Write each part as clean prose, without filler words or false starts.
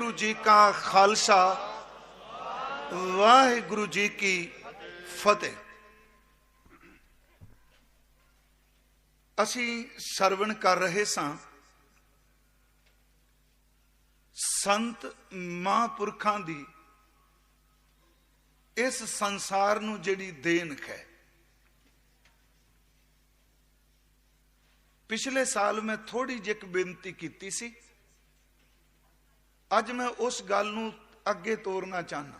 वाहिगुरु जी का खालसा वाहिगुरु जी की फतेह। असी सरवण कर रहे सां संत महापुरखां दी इस संसार नूं जिहड़ी देन है। पिछले साल मैं थोड़ी जी एक बेनती की सी, अज मैं उस गल नूं अगे तोरना चाहना।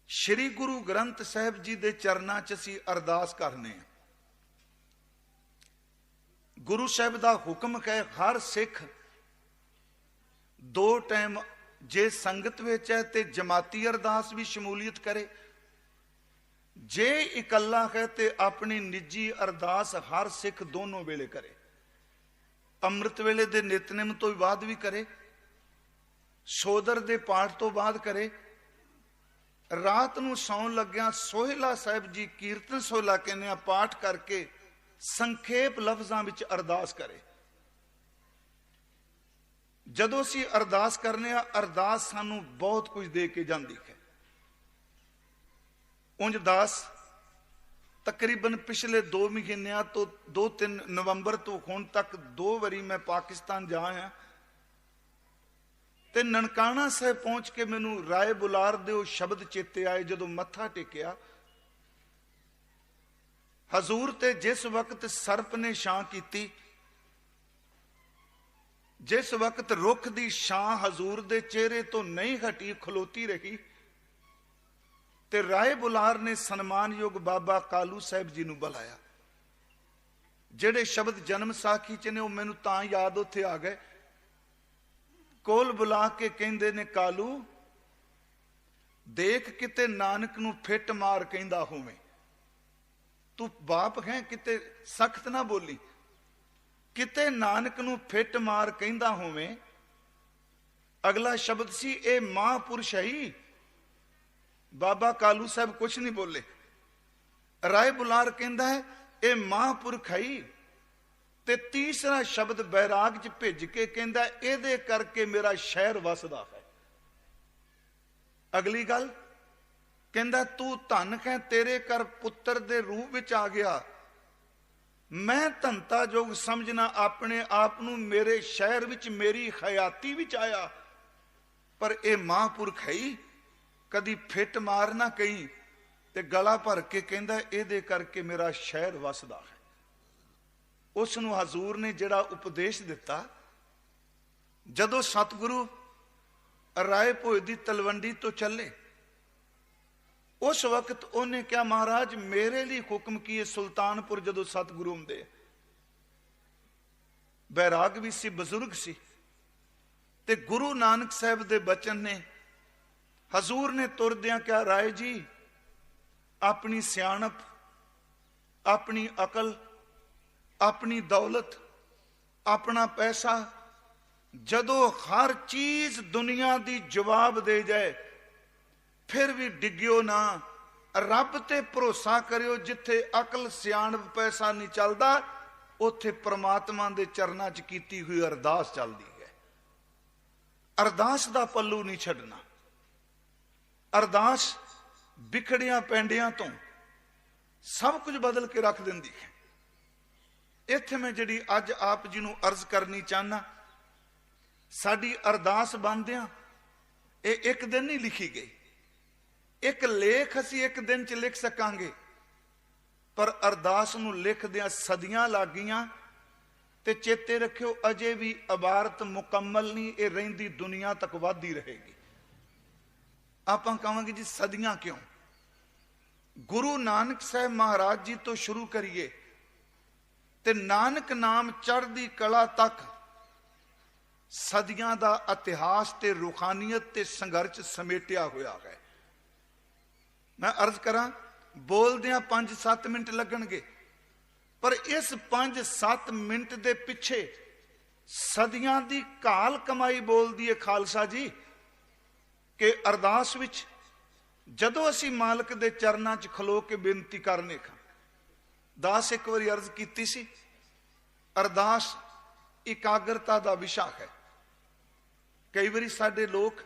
श्री गुरु ग्रंथ साहिब जी दे चरनां च असीं अरदास करने। गुरु साहिब दा हुक्म है हर सिख दो टाइम जे संगत विच है ते जमाती अरदास भी शमूलियत करे, जे इकल्ला है ते अपनी निजी अरदास हर सिख दोनों वेले करे। अमृत वेले दे नितनेम तो बाद भी करे, सोदर दे पाठ तो बाद करे, रात नूं सौन लग्या सोहिला साहिब जी कीर्तन सोहिला कहने पाठ करके संखेप लफ्जां विच अरदास करे। जदों असीं अरदास करने अरदास सानू बहुत कुछ दे के जाती है। उंज दास तकरीबन पिछले 2 महीनों तो 2-3 नवंबर तो हुण तक 2 बारी मैं पाकिस्तान जा आया ते ननकाना साहिब पहुंच के मैनू राय बुलार दे शब्द चेते आए। जदों मत्था टेकिया हजूर ते जिस वक्त सर्प ने छां की, जिस वक्त रुख दी छां हजूर दे चेहरे तो नहीं हटी खलोती रही, ते राय बुलार ने सन्मानयोग बाबा कालू साहिब जी नूं बुलाया। जेड़े शब्द जन्म साखी च ने वो मैनू तां याद उत्थे आ गए। कोल बुला के कहंदे ने कालू देख किते नानक नूं फिट मार कहंदा होवे, तू बाप है किते सख्त ना बोली, किते नानक नूं फिट मार कहंदा होवे। अगला शब्द सी ए महापुरुष है। बाबा कालू साहब कुछ नहीं बोले। राय बुलार कहंदा है ए महापुरख है। ते तीसरा शब्द बैराग च भेज के कहंदा एदे करके मेरा शहर वसदा है। अगली गल कहंदा तू धन है, तेरे कर पुत्र दे रूप विच आ गया। मैं धनता जोग समझना अपने आप नूं मेरे शहर विच मेरी हयाती विच आया, पर ए महापुरख है कदी फिट मार ना कहीं। ते गला भर के कहंदा एदे करके मेरा शहर वसदा है। उस नूं हजूर ने जिहड़ा उपदेश दिता, जदों सतगुरु राय भोज दी तलवंडी तो चले उस वक्त उन्हें क्या महाराज मेरे लिए हुक्म किए। सुल्तानपुर जदों सतगुरु आउंदे बैराग भी सी, बजुर्ग सी, ते गुरु नानक साहब दे बचन ने हजूर ने तुरदियां क्या राय जी अपनी सियाणप, अपनी अकल, अपनी दौलत, अपना पैसा, जदों हर चीज दुनिया दी जवाब दे जाए फिर भी डिग्यो ना, रब ते भरोसा करियो। जिथे अकल सियाणप पैसा नहीं चलता उथे परमात्मा दे चरनां च कीती हुई अरदास चलदी है। अरदास दा पल्लू नहीं छड्डना। अरदास बिखड़ियां पैंडियां तो सब कुछ बदल के रख दिंदी है। इत्थे मैं जिहड़ी अज आप जी नूं अर्ज करनी चाहना, साडी अरदास बनदियां ये एक दिन नहीं लिखी गई। एक लेख असी एक दिन च लिख सकांगे, पर अरदास नूं लिखदियां सदियां लग गईयां। ते चेते रखियो अजे भी इबारत मुकम्मल नहीं, ये रहिंदी दुनिया तक वधदी रहेगी। आपां कहांगे जी सदियां क्यों? गुरु नानक साहब महाराज जी तो शुरू करिए ते नानक नाम चढ़दी कला तक सदियां दा इतिहास ते रूहानियत ते संघर्ष समेटिया होया है। मैं अर्ज करा बोलदियां 5-7 मिनट लगणगे, पर इस 5-7 मिनट दे पिछे सदियां दी घाल कमाई बोलदी है खालसा जी। कि अरदास विच जदों असी मालक दे चरनां च खलो के बेनती करने का दास एक बार अर्ज की सी। अरदास एकाग्रता का विषय है। कई बारी साडे लोग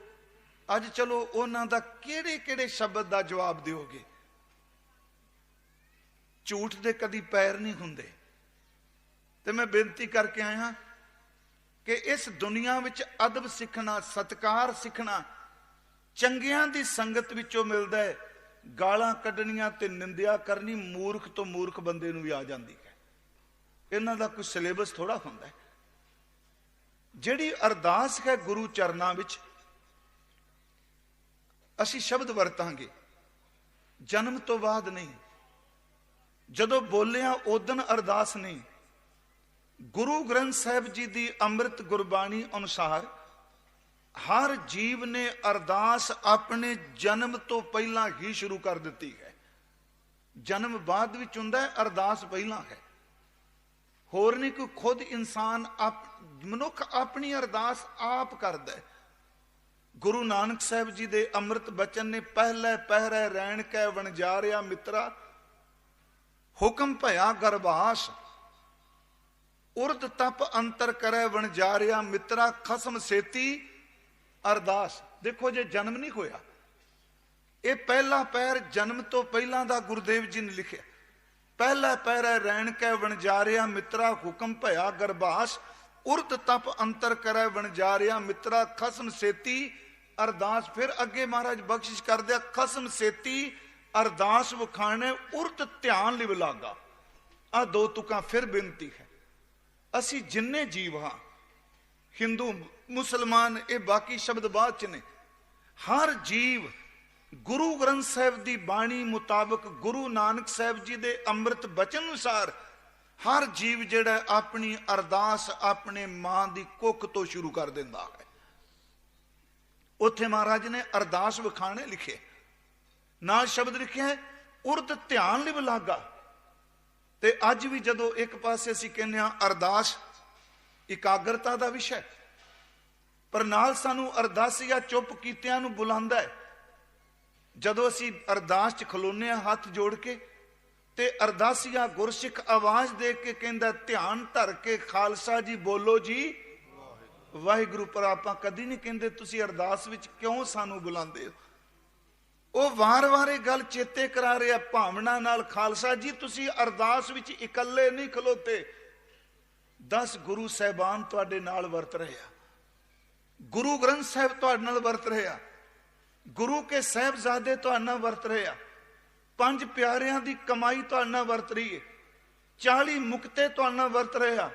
अज चलो उन्हां दा किहड़े किहड़े शब्द दा जवाब दिओगे। झूठ दे कदी पैर नहीं हुंदे। ते मैं बेनती करके आया कि इस दुनिया विच अदब सीखना, सत्कार सीखना चंगियां दी संगत विचों मिलदा है। गालां कढणियां ते निंदिया करनी मूर्ख तो मूर्ख बंदे नूं भी आ जांदी है। इन्हां दा कोई सिलेबस थोड़ा हुंदा है। जिहड़ी अरदास है गुरु चरनां विच असीं शब्द वरतांगे जन्म तो बाद नहीं, जदों बोलिया उदन अरदास नहीं। गुरु ग्रंथ साहिब जी की अमृत गुरबाणी अनुसार हर जीव ने अरदास अपने जन्म तो पहला ही शुरू कर दी है। जन्म बाद विच हुंदा है, अरदास पहला है। होर नहीं कोई खुद इंसान मनुख अपनी अरदास आप करदा है। गुरु नानक साहिब जी दे अमृत बचन ने पहले पहरे रैण कै वणजारिया मित्रा, हुक्म भया गरबास, उर्द तप अंतर करे वणजारिया मित्रा, खसम सेती अरदास। देखो जे जन्म नहीं होया, ये पहला पैर जन्म तो पहला दा गुरुदेव जी ने लिखिया। पहला पैरा रैण कै वणजारिया मित्रा, हुक्म भया गरबास, उर्द तप अंतर करे वणजारिया मित्रा, खसम सेती अरदास। फिर अगे महाराज बख्शिश कर दिया, खसम सेती अरदास वखाने उर्द ध्यान लिव लागा। आ दो तुकां फिर बेनती है। असी जिन्ने जीव हाँ, हिंदू मुसलमान, ये बाकी शब्द बाद च ने, हर जीव गुरु ग्रंथ साहिब की बाणी मुताबिक, गुरु नानक साहिब जी के अमृत बचन अनुसार हर जीव जिहड़ा अपनी अरदास अपने मां की कुख तो शुरू कर दिंदा है। उत्थे महाराज ने अरदास विखाने लिखे, नाल शब्द लिखे है उर्द ध्यान लिव लागा। ते अज भी जदों एक पासे असीं कहने अरदास इकाग्रता का विषय, पर नाल सानू अरदासिया चुप कीतियां नूं बुलांदा है। जदों असीं अरदास च खलोने हाथ जोड़ के, ते अरदासिया गुरसिख आवाज दे के कहंदा, ध्यान धर के खालसा जी बोलो जी वाहिगुरू। पर आपां कदी नहीं कहंदे तुसीं अरदास विच क्यों सानू बुलांदे हो। ਉਹ ਵਾਰ-ਵਾਰ ਇਹ ਗੱਲ ਚੇਤੇ ਕਰਾ ਰਿਹਾ ਭਾਵਨਾ ਨਾਲ, ਖਾਲਸਾ ਜੀ ਤੁਸੀਂ ਅਰਦਾਸ ਵਿੱਚ ਇਕੱਲੇ ਨਹੀਂ ਖਲੋਤੇ। 10 ਗੁਰੂ ਸਾਹਿਬਾਨ ਤੁਹਾਡੇ ਨਾਲ ਵਰਤ ਰਹੇ ਆ, ਗੁਰੂ ਗ੍ਰੰਥ ਸਾਹਿਬ ਤੁਹਾਡੇ ਨਾਲ ਵਰਤ ਰਹੇ ਆ, ਗੁਰੂ ਕੇ ਸਾਹਿਬਜ਼ਾਦੇ ਤੁਹਾਡੇ ਨਾਲ ਵਰਤ ਰਹੇ ਆ, 5 ਪਿਆਰਿਆਂ ਦੀ ਕਮਾਈ ਤੁਹਾਡੇ ਨਾਲ ਵਰਤ ਰਹੀ ਹੈ, 40 ਮੁਕਤੇ ਤੁਹਾਡੇ ਨਾਲ ਵਰਤ ਰਹੇ ਆ,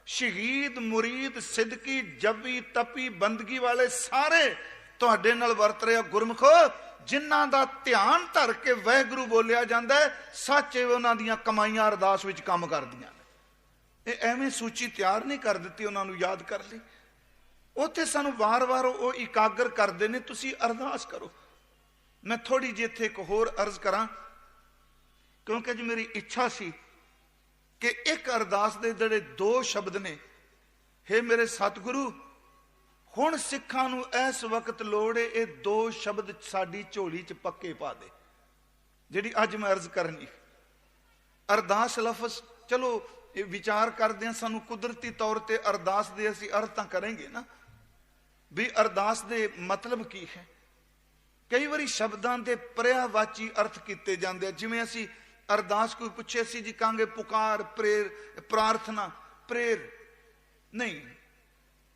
ਸ਼ਹੀਦ ਮੁਰੀਦ ਸਿੱਦਕੀ ਜੱਬੀ ਤਪੀ ਬੰਦਗੀ ਵਾਲੇ ਸਾਰੇ ਤੁਹਾਡੇ ਨਾਲ ਵਰਤ ਰਹੇ ਆ। ਗੁਰਮਖੋ जिन्हां दा ध्यान धर के वाहिगुरू बोलिया जाता है, सच उन्हां दियां कमाइयां अरदास विच काम करदियां ने। एवें सूची तैयार नहीं कर दी, उन्होंने याद कर ली। उत्थे सानू वार वार वो इकागर करते हैं, तुसी अरदास करो। मैं थोड़ी जी इत्थे एक होर अर्ज करा, क्योंकि जो मेरी इच्छा सी कि एक अरदास दे जिहड़े 2 शब्द ने, हे मेरे सतगुरु हुण सिखां नूं इस वक्त लोड़ है, ये 2 शब्द साडी झोली च पक्के पा दे, जिहड़ी अज मैं अर्ज करनी। अरदास लफज चलो विचार करदे हां, सानू कुदरती तौर ते अरदास दे असीं अर्थ तां करेंगे ना भी अरदास दे मतलब की है। कई बारी शब्दां दे पर्यायवाची अर्थ कीते जांदे, जिवें असीं अरदास कोई पुछे सी जी कहांगे पुकार, प्रेर, प्रार्थना, प्रेर नहीं।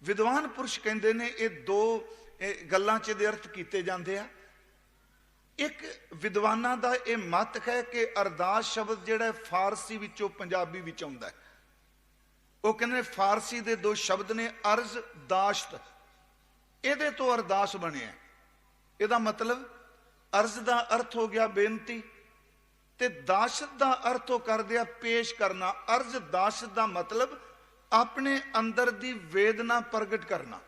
विद्वान पुरुष कहते हैं ये 2 गल्लां च दे अर्थ कीते जांदे आ। एक विद्वानां दा ये मत है कि अरदास शब्द जिहड़ा फारसी विचों पंजाबी विच आउंदा है। वो कहंदे फारसी दे 2 शब्द ने अर्ज दाश्त, इहदे तो अरदास बनिया। इहदा मतलब अर्ज दा अर्थ हो गया बेनती, ते दाशत दा अर्थ हो कर दिया पेश करना। अर्ज दाशत दा मतलब अपने अंदर दी वेदना प्रगट करना,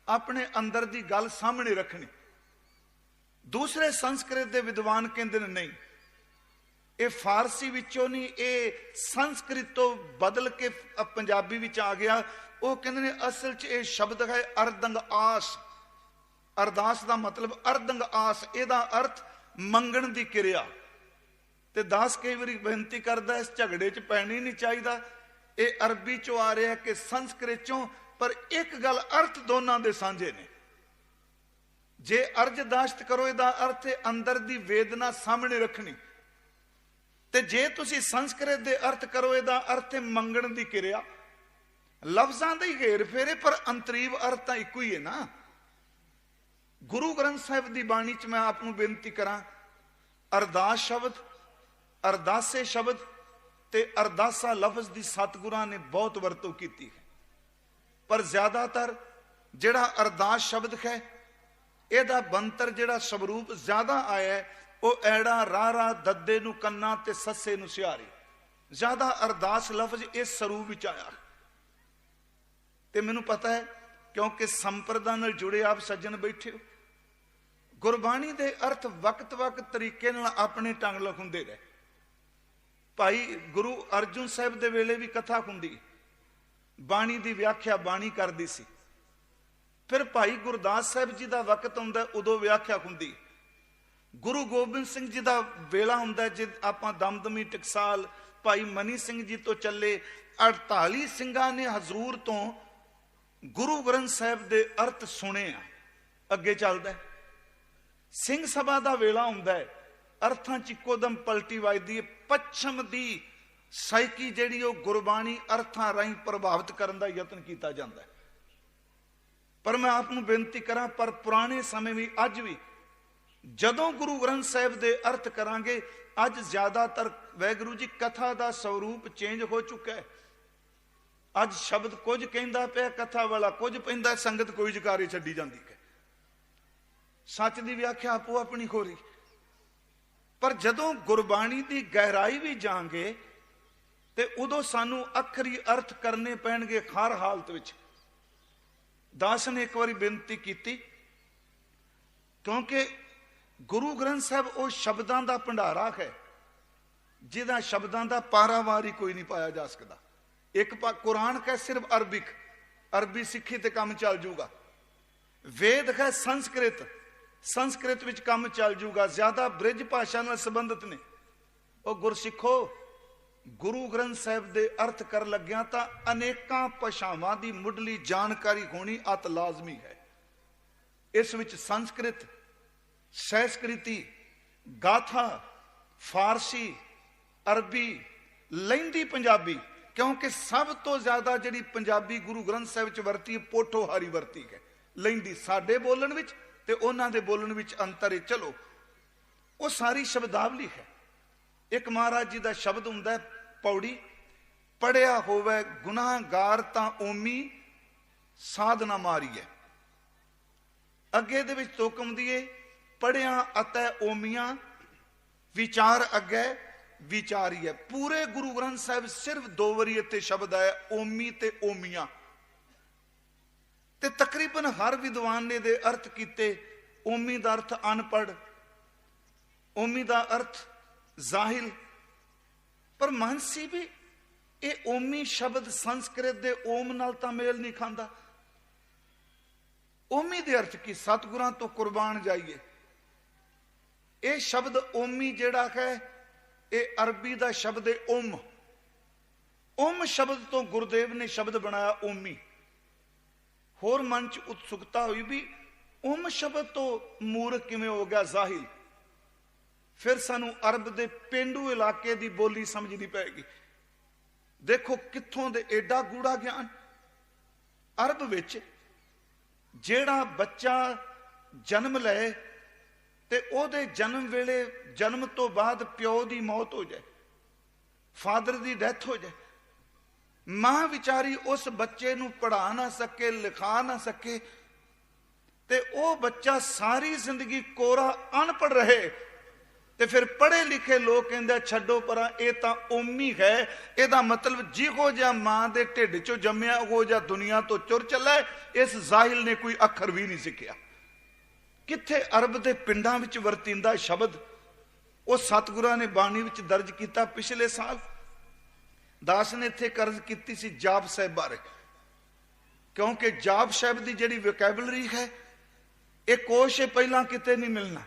अपने अंदर दी गल सामने रखनी। दूसरे संस्कृत दे विद्वान कहते हैं नहीं, ये फारसी विचों नहीं, ये संस्कृत तो बदल के पंजाबी विच आ गया। वो कहते हैं असल च ये शब्द है अर्दंग आस। अरदास का मतलब अर्दंग आस, इहदा अर्थ मंगण दी किरिया। ते दास कई बारी बेनती करदा इस झगड़े च पैनी नहीं चाहिए। ये अरबी चो आ रहा है कि संस्कृत चों, पर एक गल अर्थ दोनों दे सांझे ने। जे अर्जदाश्त करो इहदा अर्थ है अंदर दी वेदना सामने रखनी, ते जे तुसी संस्कृत दे अर्थ करो इहदा अर्थ है मंगण दी किरिया। लफ्जां दे घेर फेरे पर अंतरीव अर्थ तां इक्को ही है ना। गुरु ग्रंथ साहिब दी बाणी च मैं आप नूं बेनती करां, अरदास शब्द, अरदासे शब्द ते अरदासा लफ्ज दी सतगुरां ने बहुत वरतों की है, पर ज्यादातर जिहड़ा अरदास शब्द है इहदा बनतर जिहड़ा स्वरूप ज्यादा आया है वह ऐड़ा रारा दद्दे नूं कन्ना ते सस्से नूं सिहारी, ज्यादा अरदास लफ्ज इस स्वरूप विच आया। ते मैनूं पता है क्योंकि संप्रदा नाल जुड़े आप सज्जन बैठे हो, गुरबाणी दे अर्थ वक्त वक्त तरीके नाल अपने ढंग लिखाउंदे रहे। भाई गुरु अर्जुन साहिब दे वेले भी कथा हुंदी, बाणी दी व्याख्या बाणी करदी सी। फिर भाई गुरदास साहिब जी दा वक्त हुंदा उदों व्याख्या हुंदी। गुरु गोबिंद सिंह जी दा वेला हुंदा जे आपां दमदमी टकसाल भाई मनी सिंह जी तो चले 48 सिंघां ने हजूर तो गुरु ग्रंथ साहिब दे अर्थ सुने आ। अगे चलदा सिंह सभा दा वेला हुंदा है, अर्थां च इकोदम पलटी वजदी है। पच्छम दी साइकी जिहड़ी ओह गुरबाणी अर्थां राहीं प्रभावित करन दा यतन कीता जांदा है। पर मैं आप नूं बेनती करां, पर पुराने समय भी अज भी जदों गुरु ग्रंथ साहिब दे अर्थ करांगे, अज ज्यादातर वैगुरू जी कथा दा स्वरूप चेंज हो चुका है। अज शब्द कुछ कहंदा पिया, कथा वाला कुछ पैंदा, संगत कोई जकारे छड्डी जांदी है। सच दी व्याख्या आपो अपनी हो रही। पर जदों गुरबाणी दी गहराई भी जांगे ते उदों सानू अखरी अर्थ करने पैणगे हर हालत विच। दास ने एक बारी बेनती की, क्योंकि गुरु ग्रंथ साहिब वो शब्दां दा भंडारा है जिहदा शब्दां दा पारावार ही कोई नहीं पाया जा सकता। एक कुरान का सिर्फ अरबिक, अरबी सिक्खी ते काम चल जूगा। वेद है संस्कृत, संस्कृत विच काम चल जूगा। ज्यादा ब्रिज भाषा नाल संबंधित ने। और गुरसिखो गुरु ग्रंथ साहिब दे अर्थ कर लग्या तां अनेकां भाषावां दी मुढ़ली जानकारी होनी अत लाजमी है। इस विच संस्कृत, संस्कृति, गाथा, फारसी, अरबी, लैंदी पंजाबी, क्योंकि सब तो ज्यादा जिहड़ी पंजाबी गुरु ग्रंथ साहिब च वरती है पोठोहारी वरती है। लैंदी साडे बोलण विच ते उन्हां दे बोलण विच अंतर है। चलो वो सारी शब्दावली है। एक महाराज जी का शब्द हुंदा है पौड़ी, पढ़िया होवे गुनाहगार तां ओमी साधना मारीए। अगे दे विच तुकम दिए पढ़िया अतै ओमिया विचार अगे विचारीए। पूरे गुरु ग्रंथ साहिब सिर्फ दो वारी इत्थे शब्द आया, ओमी ते ओमिया। ते तकरीबन हर विद्वान ने दे अर्थ कीते। ओमी दा अर्थ अनपढ़, ओमी दा अर्थ जाहिल। पर मानसी भी ये ओमी शब्द संस्कृत दे ओम नाल तां मेल नहीं खांदा। ओमी दे अर्थ की सतगुरां तो कुर्बान जाइए। ये शब्द ओमी जिहड़ा है ये अरबी दा शब्द है ओम। ओम शब्द तो गुरुदेव ने शब्द बनाया ओमी। होर मन च उत्सुकता हुई भी ओम शब्द तो मूर्ख किवें हो गया जाहिल। फिर सानू अरब दे पेंडू इलाके दी बोली समझनी पैगी। देखो कित्थों दे एडा गूढ़ा ज्ञान। अरब विच जेड़ा बच्चा जन्म ले ते ओदे जन्म वेले जन्म तो बाद प्यो दी मौत हो जाए, फादर दी डेथ हो जाए, मां विचारी उस बच्चे नू पढ़ा ना सके, लिखा ना सके, ते ओ बच्चा सारी जिंदगी कोरा अनपढ़ रहे। ते फिर पढ़े लिखे लोग कहंदे छड्डो परा ये तां ओमी है। इहदा मतलब जिहो जिहा मां दे ढिड चों जम्मिया उहो जिहा दुनिया तो चुर चला है। इस जाहिल ने कोई अखर भी नहीं सिक्खिया। किथे अरब दे पिंडां विच वरतिंदा शब्द वो सतगुरां ने बाणी विच दर्ज किया। पिछले साल दास ने इत्थे कर्ज की सी जाप साहिब बारे, क्योंकि जाप साहिब की जिहड़ी वोकैबलरी है ये कोश पहला किते नहीं मिलना।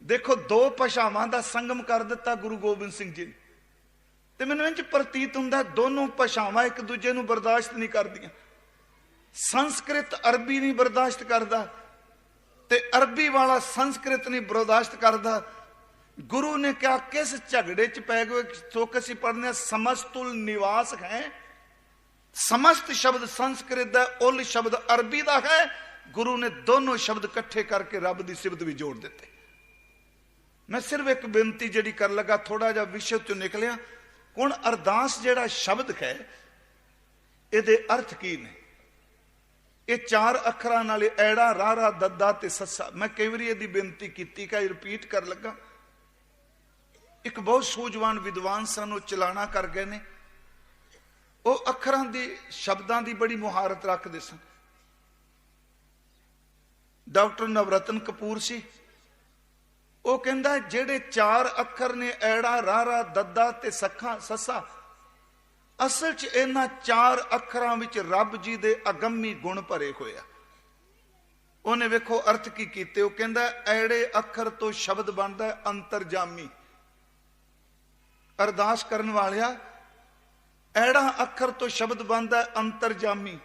देखो दो भाषावां दा संगम कर दिता गुरु गोबिंद सिंह जी ने। ते मैनूं इंज प्रतीत हुंदा दोनों भाषावां एक दूजे नूं बर्दाश्त नहीं करदियां। संस्कृत अरबी नहीं बर्दाश्त करदा, ते अरबी वाला संस्कृत नहीं बर्दाश्त करता। गुरु ने क्या किस झगड़े च पै गए। सुख असी पढ़ने समस्तुल निवास है, समस्त शब्द संस्कृत दा, उल शब्द अरबी दा है। गुरु ने दोनों शब्द इकट्ठे करके रब की सिफत भी जोड़ दिते। मैं सिर्फ एक बेनती जी कर लगा, थोड़ा जा विषय चो निकलिया। हुण अरदास जिहड़ा शब्द है इहदे अर्थ की ने? ये 4 अखरां नाल ऐड़ा रारा दद्दा ते सस्सा। मैं कई बार इहदी बेनती की, रिपीट कर लगा। एक बहुत सूझवान विद्वान सन, चलाना कर गए ने। वो अखरां दी शब्दां दी बड़ी मुहारत रखते सन। डॉक्टर नवरतन कपूर सी, वो कहंदा जेड़े 4 अखर ने ऐड़ा रारा दद्दा ते सखा ससा, असल च इन्हां 4 अखरां विच रब जी दे अगम्मी गुण भरे होए आ। उन्हें वेखो अर्थ की कीते। वो कहंदा ऐड़े अखर तो शब्द बनदा अंतरजामी। अरदास करन वालिया, ऐड़ा अखर तो शब्द बनदा अंतरजामी।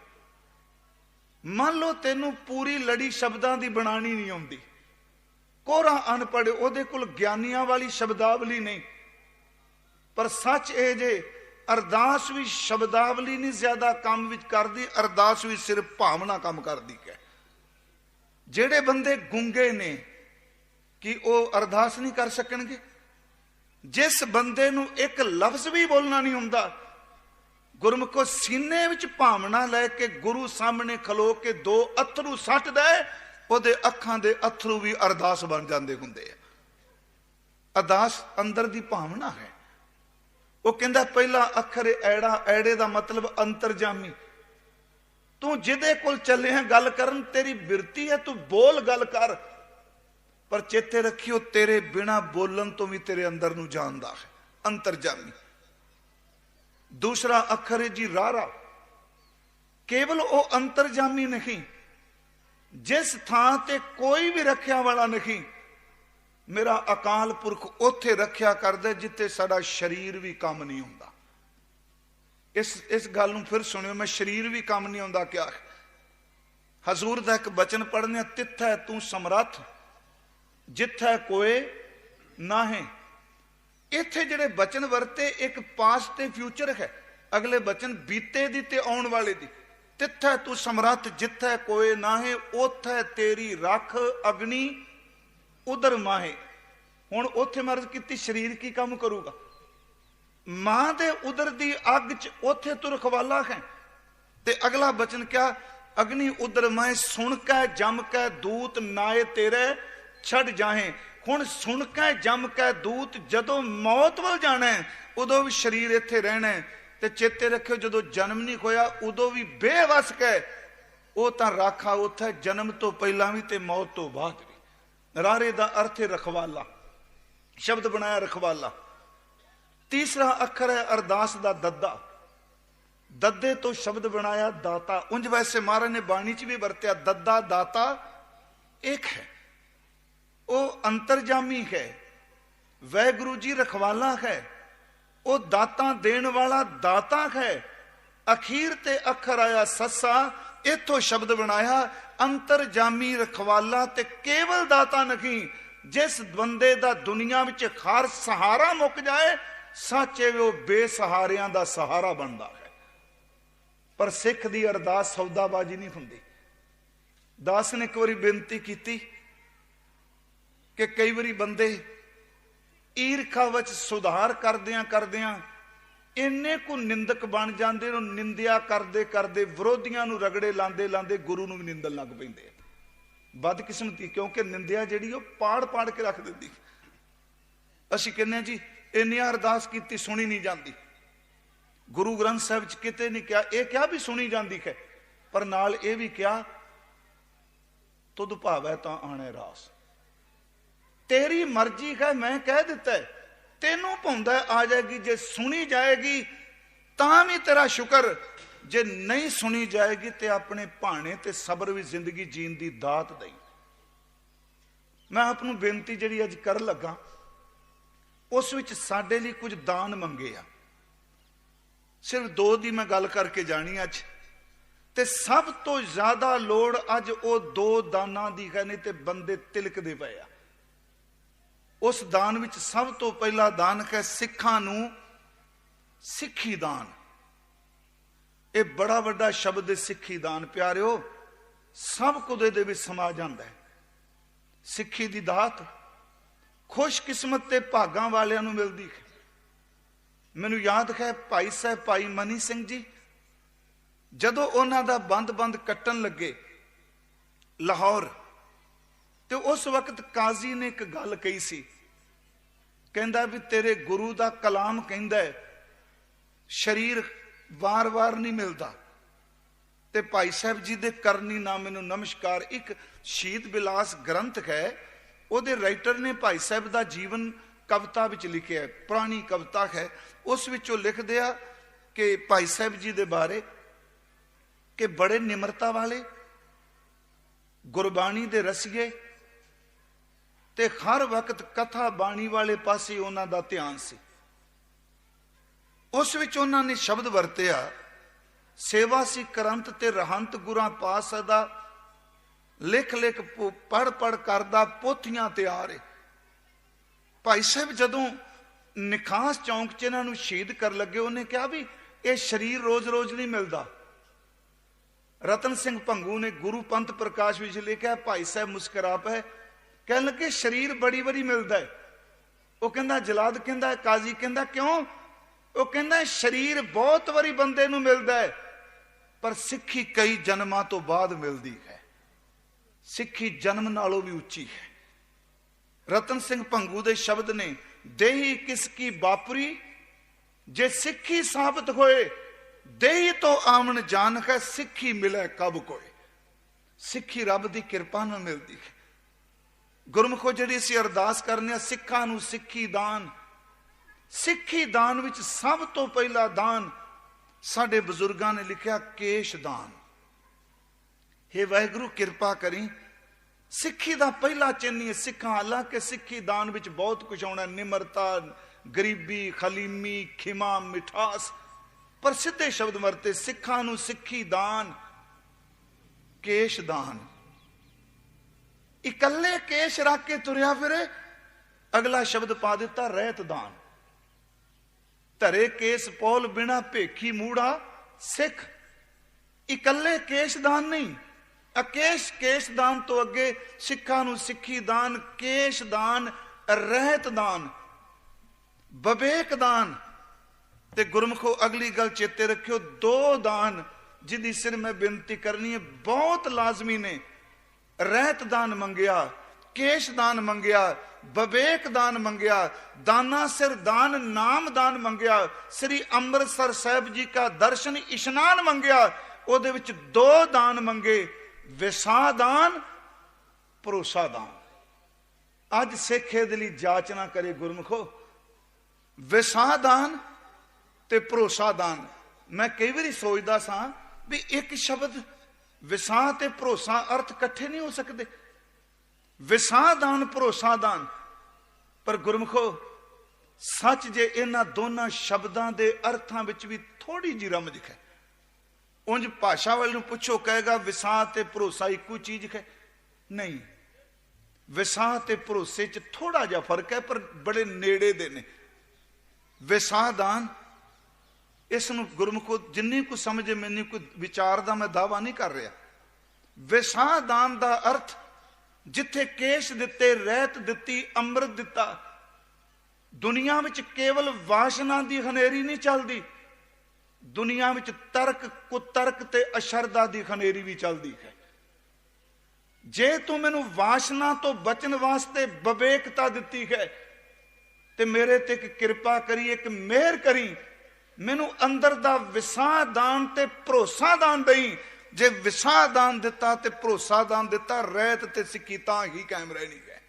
मान लो तेनू पूरी लड़ी शब्दां दी बनानी नहीं आउंदी, कोरा अनपढ़, ओदे कोल ज्ञानियां वाली शब्दावली नहीं। पर सच ए जे अरदास भी शब्दावली नहीं ज्यादा काम विच करदी, अरदास भी सिर्फ भावना काम करदी है। जेड़े बंदे गुंगे ने कि वो अरदास नहीं कर सकणगे? जिस बंदे नू एक लफ्ज भी बोलना नहीं आउंदा, गुरमुखो सीने विच भावना लैके गुरु सामने खलो के 2 अथरू सट दे, ओदे अखां दे अथरू भी अरदास बन जांदे हुंदे आ। अरदास अंदर दी भावना है। वो कहंदा पहला अखर ऐड़ा, ऐड़े दा मतलब अंतरजामी। तू जिदे कोल चले हैं गल करन, तेरी बिरती है, तू बोल गल कर, पर चेते रखियो तेरे बिना बोलन तो भी तेरे अंदर नू जानदा है, अंतरजामी। दूसरा अखर है जी रारा। केवल वो अंतरजामी नहीं, जिस थां ते कोई भी रखिया वाला नहीं, मेरा अकाल पुरख उथे रखिया करदा जिथे साडा शरीर भी काम नहीं हुंदा। इस गल नूं फिर सुनियो, मैं शरीर भी काम नहीं हुंदा क्या है। हजूर दा एक बचन पढ़ने, तिथै तू समर्थ जिथै कोई ना है। इत्थे जिहड़े बचन वरते, एक पास्ट ते फ्यूचर है। अगले बचन बीते दी ते आउण वाले दी। तिथै तू समर्थ जिथै कोई ना है, उथै तेरी रख अग्नि उधर माहे। हुण उथे मर्ज कीती, शरीर की काम करूगा? मां दे उधर दी अग च उथे तू रखवाला है। ते अगला बचन क्या? अग्नि उधर माहे, सुन कै जम कै दूत नाए तेरे छड़ जाहे। हुण सुन कै जम कै दूत, जदों मौत वल जाना है उदों भी शरीर इत्थे रहना है। ते चेते रखियो जदों जन्म नहीं होया उदों भी बेवस कै, वो तां राखा उत्थे जन्म तो पहला भी ते मौत तो बाद भी। रारे दा अर्थ है रखवाला, शब्द बनाया रखवाला। तीसरा अखर है अरदास दा दद्दा। दद्दे तो शब्द बनाया दाता। उंज वैसे महाराज ने बाणी च भी वरत्या, दद्दा दाता एक है, वो अंतरजामी है। वैगुरु जी रखवाला है, वो दाता देण वाला दाता है। अखीर ते अखर आया ससा, इथों शब्द बनाया अंतरजामी रखवाला। ते केवल दाता नहीं, जिस बंदे दा दुनिया विच हर सहारा मुक जाए, सच्चे वो बेसहारियां दा सहारा बनता है। पर सिख दी अरदास सौदाबाजी नहीं हुंदी। दास ने एक बारी बेनती की कि कई बारी बंदे ईरखा विच सुधार करदियां करदियां इन्ने को निंदक बन जाते, निंदिया करते करते विरोधियों नूं रगड़े लांदे लांदे गुरु नूं भी निंदन लग पैंदे। बदकिस्मती, क्योंकि निंदिया जिहड़ी वो पाड़ पाड़ के रख दिंदी। असीं कहने जी इन्नी अरदास की सुनी नहीं जाती। गुरु ग्रंथ साहिब च किते नहीं क्या, यह क्या भी सुनी जाती है, पर नाल ये भी क्या, तुद भावै तां आणे रास। तेरी मर्जी है, मैं कह दिता है, तेनू भाउंदा आ जाएगी। जे सुनी जाएगी तां भी तेरा शुक्र, जे नहीं सुनी जाएगी तो अपने भाने ते सबर भी जिंदगी जीन की दात दई। मैं आपनू बेनती जी अज कर लगा, उस विच साडे लई कुछ दान मंगे आ। सिर्फ 2 दी मैं गल करके जानी अज। ਤੇ ਸਭ ਤੋਂ ਜ਼ਿਆਦਾ ਲੋੜ ਅੱਜ ਉਹ ਦੋ ਦਾਨਾਂ ਦੀ ਹੈ, ਨਹੀਂ ਤੇ ਬੰਦੇ ਤਿਲਕਦੇ ਪਏ ਆ। ਉਸ ਦਾਨ ਵਿੱਚ ਸਭ ਤੋਂ ਪਹਿਲਾ ਦਾਨ ਹੈ ਸਿੱਖਾਂ ਨੂੰ ਸਿੱਖੀ ਦਾਨ। ਇਹ ਬੜਾ ਵੱਡਾ ਸ਼ਬਦ ਹੈ ਸਿੱਖੀ ਦਾਨ। ਪਿਆਰਿਓ, ਸਭ ਕੁਝ ਇਹਦੇ ਵਿੱਚ ਸਮਾ ਜਾਂਦਾ ਹੈ। ਸਿੱਖੀ ਦੀ ਦਾਤ ਖੁਸ਼ਕਿਸਮਤ ਤੇ ਭਾਗਾਂ ਵਾਲਿਆਂ ਨੂੰ ਮਿਲਦੀ ਹੈ। ਮੈਨੂੰ ਯਾਦ ਹੈ ਭਾਈ ਸਾਹਿਬ ਭਾਈ ਮਨੀ ਸਿੰਘ ਜੀ, ਜਦੋਂ ਉਹਨਾਂ ਦਾ ਬੰਦ ਕੱਟਣ ਲੱਗੇ ਲਾਹੌਰ, ਤੇ ਉਸ ਵਕਤ ਕਾਜ਼ੀ ਨੇ ਇੱਕ ਗੱਲ ਕਹੀ ਸੀ, ਕਹਿੰਦਾ ਵੀ ਤੇਰੇ ਗੁਰੂ ਦਾ ਕਲਾਮ ਕਹਿੰਦਾ ਹੈ ਸ਼ਰੀਰ ਵਾਰ-ਵਾਰ ਨਹੀਂ ਮਿਲਦਾ। ਤੇ ਭਾਈ ਸਾਹਿਬ ਜੀ ਦੇ ਕਰਨੀ ਨਾ ਮੈਨੂੰ ਨਮਸਕਾਰ, ਇੱਕ ਸ਼ਹੀਦ ਬਿਲਾਸ ਗ੍ਰੰਥ ਹੈ, ਉਹਦੇ ਰਾਈਟਰ ਨੇ ਭਾਈ ਸਾਹਿਬ ਦਾ ਜੀਵਨ ਕਵਿਤਾ ਵਿੱਚ ਲਿਖਿਆ, ਪੁਰਾਣੀ ਕਵਿਤਾ ਹੈ। ਉਸ ਵਿੱਚ ਉਹ ਲਿਖਦੇ ਆ ਕਿ ਭਾਈ ਸਾਹਿਬ ਜੀ ਦੇ ਬਾਰੇ ਕਿ ਬੜੇ ਨਿਮਰਤਾ ਵਾਲੇ, ਗੁਰਬਾਣੀ ਦੇ ਰਸੀਏ, ਤੇ ਹਰ ਵਕਤ ਕਥਾ ਬਾਣੀ ਵਾਲੇ ਪਾਸੇ ਉਹਨਾਂ ਦਾ ਧਿਆਨ ਸੀ। ਉਸ ਵਿੱਚ ਉਹਨਾਂ ਨੇ ਸ਼ਬਦ ਵਰਤਿਆ, ਸੇਵਾ ਸੀ ਕਰੰਤ ਤੇ ਰਹੰਤ ਗੁਰਾਂ ਪਾਸ ਸਦਾ, ਲਿਖ ਲਿਖ ਪੜ ਕਰਦਾ ਪੋਥੀਆਂ ਤਿਆਰ ਏ। ਭਾਈ ਸਾਹਿਬ ਜਦੋਂ ਨਿਖਾਸ ਚੌਂਕ 'ਚ ਇਹਨਾਂ ਨੂੰ ਸ਼ਹੀਦ ਕਰ ਲੱਗੇ, ਉਹਨੇ ਕਿਹਾ ਵੀ ਇਹ ਸਰੀਰ ਰੋਜ਼-ਰੋਜ਼ ਨਹੀਂ ਮਿਲਦਾ। ਰਤਨ ਸਿੰਘ ਭੰਗੂ ਨੇ ਗੁਰੂ ਪੰਥ ਪ੍ਰਕਾਸ਼ ਵਿੱਚ ਲਿਖਿਆ, ਭਾਈ ਸਾਹਿਬ ਮੁਸਕਰਾ ਪਏ, ਕਹਿਣ ਲੱਗੇ ਸਰੀਰ ਬੜੀ ਵਾਰੀ ਮਿਲਦਾ ਹੈ। ਉਹ ਕਹਿੰਦਾ ਜਲਾਦ ਕਹਿੰਦਾ, ਕਾਜ਼ੀ ਕਹਿੰਦਾ ਕਿਉਂ? ਉਹ ਕਹਿੰਦਾ ਸਰੀਰ ਬਹੁਤ ਵਾਰੀ ਬੰਦੇ ਨੂੰ ਮਿਲਦਾ ਹੈ, ਪਰ ਸਿੱਖੀ ਕਈ ਜਨਮਾਂ ਤੋਂ ਬਾਅਦ ਮਿਲਦੀ ਹੈ। ਸਿੱਖੀ ਜਨਮ ਨਾਲੋਂ ਵੀ ਉੱਚੀ ਹੈ। ਰਤਨ ਸਿੰਘ ਭੰਗੂ ਦੇ ਸ਼ਬਦ ਨੇ, ਦੇਹੀ ਕਿਸ ਕੀ ਬਾਪਰੀ ਜੇ ਸਿੱਖੀ ਸਾਬਤ ਹੋਏ, ਦੇਹੀ ਤੋਂ ਆਮਣ ਜਾਣ ਹੈ ਸਿੱਖੀ ਮਿਲੇ ਕਬ ਕੋਏ। ਸਿੱਖੀ ਰੱਬ ਦੀ ਕਿਰਪਾ ਨਾਲ ਮਿਲਦੀ ਹੈ। ਗੁਰਮੁਖੋ ਜਿਹੜੀ ਅਸੀਂ ਅਰਦਾਸ ਕਰਨੇ ਆ, ਸਿੱਖਾਂ ਨੂੰ ਸਿੱਖੀ ਦਾਨ। ਸਿੱਖੀ ਦਾਨ ਵਿੱਚ ਸਭ ਤੋਂ ਪਹਿਲਾ ਦਾਨ ਸਾਡੇ ਬਜ਼ੁਰਗਾਂ ਨੇ ਲਿਖਿਆ ਕੇਸ਼ ਦਾਨ। ਹੇ ਵਾਹਿਗੁਰੂ ਕਿਰਪਾ ਕਰੀ, ਸਿੱਖੀ ਦਾ ਪਹਿਲਾ ਚਿੰਨ੍ਹ ਹੈ ਸਿੱਖਾਂ। ਹਾਲਾਂਕਿ ਸਿੱਖੀ ਦਾਨ ਵਿੱਚ ਬਹੁਤ ਕੁਝ ਆਉਣਾ, ਨਿਮਰਤਾ, ਗਰੀਬੀ, ਖਲੀਮੀ, ਖਿਮਾ, ਮਿਠਾਸ, ਪਰ ਸਿੱਧੇ ਸ਼ਬਦ ਵਰਤੇ, ਸਿੱਖਾਂ ਨੂੰ ਸਿੱਖੀ ਦਾਨ, ਕੇਸ਼ ਦਾਨ। ਇਕੱਲੇ ਕੇਸ਼ ਰੱਖ ਕੇ ਤੁਰਿਆ ਫਿਰੇ, ਅਗਲਾ ਸ਼ਬਦ ਪਾ ਦਿੱਤਾ ਰਹਿਤ ਦਾਨ। ਧਰੇ ਕੇਸ ਪੌਲ ਬਿਨਾ ਭੇਖੀ ਮੂੜਾ ਸਿੱਖ। ਇਕੱਲੇ ਕੇਸ਼ ਦਾਨ ਨਹੀਂ, ਅਕੇਸ਼ ਕੇਸ਼ ਦਾਨ ਤੋਂ ਅੱਗੇ ਸਿੱਖਾਂ ਨੂੰ ਸਿੱਖੀ ਦਾਨ, ਕੇਸ਼ ਦਾਨ, ਰਹਿਤ ਦਾਨ, ਵਿਵੇਕ ਦਾਨ। ਤੇ ਗੁਰਮੁਖੋ ਅਗਲੀ ਗੱਲ ਚੇਤੇ ਰੱਖਿਓ, ਦੋ ਦਾਨ ਜਿਹਦੀ ਸਿਰ ਮੈਂ ਬੇਨਤੀ ਕਰਨੀ ਹੈ, ਬਹੁਤ ਲਾਜ਼ਮੀ ਨੇ। ਰਹਿਤ ਦਾਨ ਮੰਗਿਆ, ਕੇਸ਼ ਦਾਨ ਮੰਗਿਆ, ਵਿਵੇਕ ਦਾਨ ਮੰਗਿਆ, ਦਾਨਾ ਸਿਰ ਦਾਨ ਨਾਮ ਦਾਨ ਮੰਗਿਆ, ਸ੍ਰੀ ਅੰਮ੍ਰਿਤਸਰ ਸਾਹਿਬ ਜੀ ਦਾ ਦਰਸ਼ਨ ਇਸ਼ਨਾਨ ਮੰਗਿਆ। ਉਹਦੇ ਵਿੱਚ ਦੋ ਦਾਨ ਮੰਗੇ, ਵਿਸਾਹ ਦਾਨ, ਭਰੋਸਾ ਦਾਨ। ਅੱਜ ਸਿੱਖ ਇਹਦੇ ਲਈ ਜਾਚ ਨਾ ਕਰੇ ਗੁਰਮੁਖੋ, ਵਿਸਾਹ ਦਾਨ ਤੇ ਭਰੋਸਾ ਦਾਨ। ਮੈਂ ਕਈ ਵਾਰੀ ਸੋਚਦਾ ਸਾਂ ਵੀ ਇੱਕ ਸ਼ਬਦ ਵਿਸਾਹ ਤੇ ਭਰੋਸਾ ਅਰਥ ਇਕੱਠੇ ਨਹੀਂ ਹੋ ਸਕਦੇ। ਵਿਸਾਹ ਦਾਨ, ਭਰੋਸਾ ਦਾਨ। ਪਰ ਗੁਰਮੁਖੋ ਸੱਚ ਜੇ ਇਹਨਾਂ ਦੋਨਾਂ ਸ਼ਬਦਾਂ ਦੇ ਅਰਥਾਂ ਵਿੱਚ ਵੀ ਥੋੜੀ ਜਿਹੀ ਰਮਜ ਹੈ। ਉਂਝ ਭਾਸ਼ਾ ਵਾਲੇ ਨੂੰ ਪੁੱਛੋ, ਕਹੇਗਾ ਵਿਸਾਹ ਤੇ ਭਰੋਸਾ ਇੱਕੋ ਚੀਜ਼ ਹੈ। ਨਹੀਂ, ਵਿਸਾਹ ਤੇ ਭਰੋਸੇ 'ਚ ਥੋੜਾ ਜਿਹਾ ਫਰਕ ਹੈ, ਪਰ ਬੜੇ ਨੇੜੇ ਦੇ ਨੇ। ਵਿਸਾਹ ਦਾਨ, ਇਸ ਨੂੰ ਗੁਰਮੁਖੋ ਜਿੰਨੀ ਕੁ ਸਮਝੇ, ਮੈਨੂੰ ਕੋਈ ਵਿਚਾਰ ਦਾ ਮੈਂ ਦਾਵਾ ਨਹੀਂ ਕਰ ਰਿਹਾ। ਵਿਸਾਹ ਦਾਨ ਦਾ ਅਰਥ, ਜਿੱਥੇ ਕੇਸ਼ ਦਿੱਤੇ, ਰਹਿਤ ਦਿੱਤੀ, ਅੰਮ੍ਰਿਤ ਦਿੱਤਾ। ਦੁਨੀਆ ਵਿੱਚ ਕੇਵਲ ਵਾਸ਼ਨਾ ਦੀ ਹਨੇਰੀ ਨਹੀਂ ਚੱਲਦੀ, ਦੁਨੀਆ ਵਿੱਚ ਤਰਕ, ਕੁਤਰਕ ਤੇ ਅਸ਼ਰਦਾ ਦੀ ਹਨੇਰੀ ਵੀ ਚੱਲਦੀ ਹੈ। ਜੇ ਤੂੰ ਮੈਨੂੰ ਵਾਸ਼ਨਾ ਤੋਂ ਬਚਣ ਵਾਸਤੇ ਵਿਵੇਕਤਾ ਦਿੱਤੀ ਹੈ, ਤੇ ਮੇਰੇ ਤੇ ਇੱਕ ਕਿਰਪਾ ਕਰੀ, ਇੱਕ ਮਿਹਰ ਕਰੀ, ਮੈਨੂੰ ਅੰਦਰ ਦਾ ਵਿਸਾਹ ਦਾਨ ਤੇ ਭਰੋਸਾ ਦਾਨ ਦੇਈ। ਜੇ ਵਿਸਾਹ ਦਾਨ ਦਿੱਤਾ ਤੇ ਭਰੋਸਾ ਦਾਨ ਦਿੱਤਾ, ਰਹਿਤ ਤੇ ਸਿੱਖੀ ਤਾਂ ਹੀ ਕਾਇਮ ਰਹਿਣੀ ਹੈ।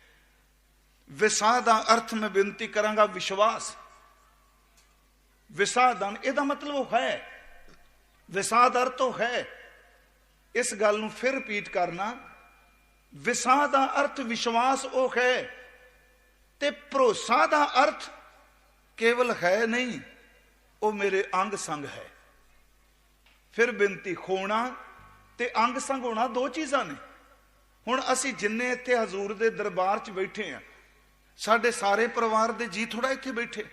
ਵਿਸਾਹ ਦਾ ਅਰਥ ਮੈਂ ਬੇਨਤੀ ਕਰਾਂਗਾ ਵਿਸ਼ਵਾਸ। ਵਿਸਾਹ ਦਾਨ ਇਹਦਾ ਮਤਲਬ ਉਹ ਹੈ, ਵਿਸਾਹ ਦਾ ਅਰਥ ਉਹ ਹੈ। ਇਸ ਗੱਲ ਨੂੰ ਫਿਰ ਰਿਪੀਟ ਕਰਨਾ, ਵਿਸਾਹ ਦਾ ਅਰਥ ਵਿਸ਼ਵਾਸ ਉਹ ਹੈ, ਤੇ ਭਰੋਸਾ ਦਾ ਅਰਥ ਕੇਵਲ ਹੈ ਨਹੀਂ, ਉਹ ਮੇਰੇ ਅੰਗ ਸੰਗ ਹੈ। ਫਿਰ ਬੇਨਤੀ, ਖੋਣਾ ਤੇ ਅੰਗ ਸੰਗ ਹੋਣਾ ਦੋ ਚੀਜ਼ਾਂ ਨੇ। ਹੁਣ ਅਸੀਂ ਜਿੰਨੇ ਇੱਥੇ ਹਜ਼ੂਰ ਦੇ ਦਰਬਾਰ 'ਚ ਬੈਠੇ ਆ, ਸਾਡੇ ਸਾਰੇ ਪਰਿਵਾਰ ਦੇ ਜੀ ਥੋੜਾ ਇੱਥੇ ਬੈਠੇ,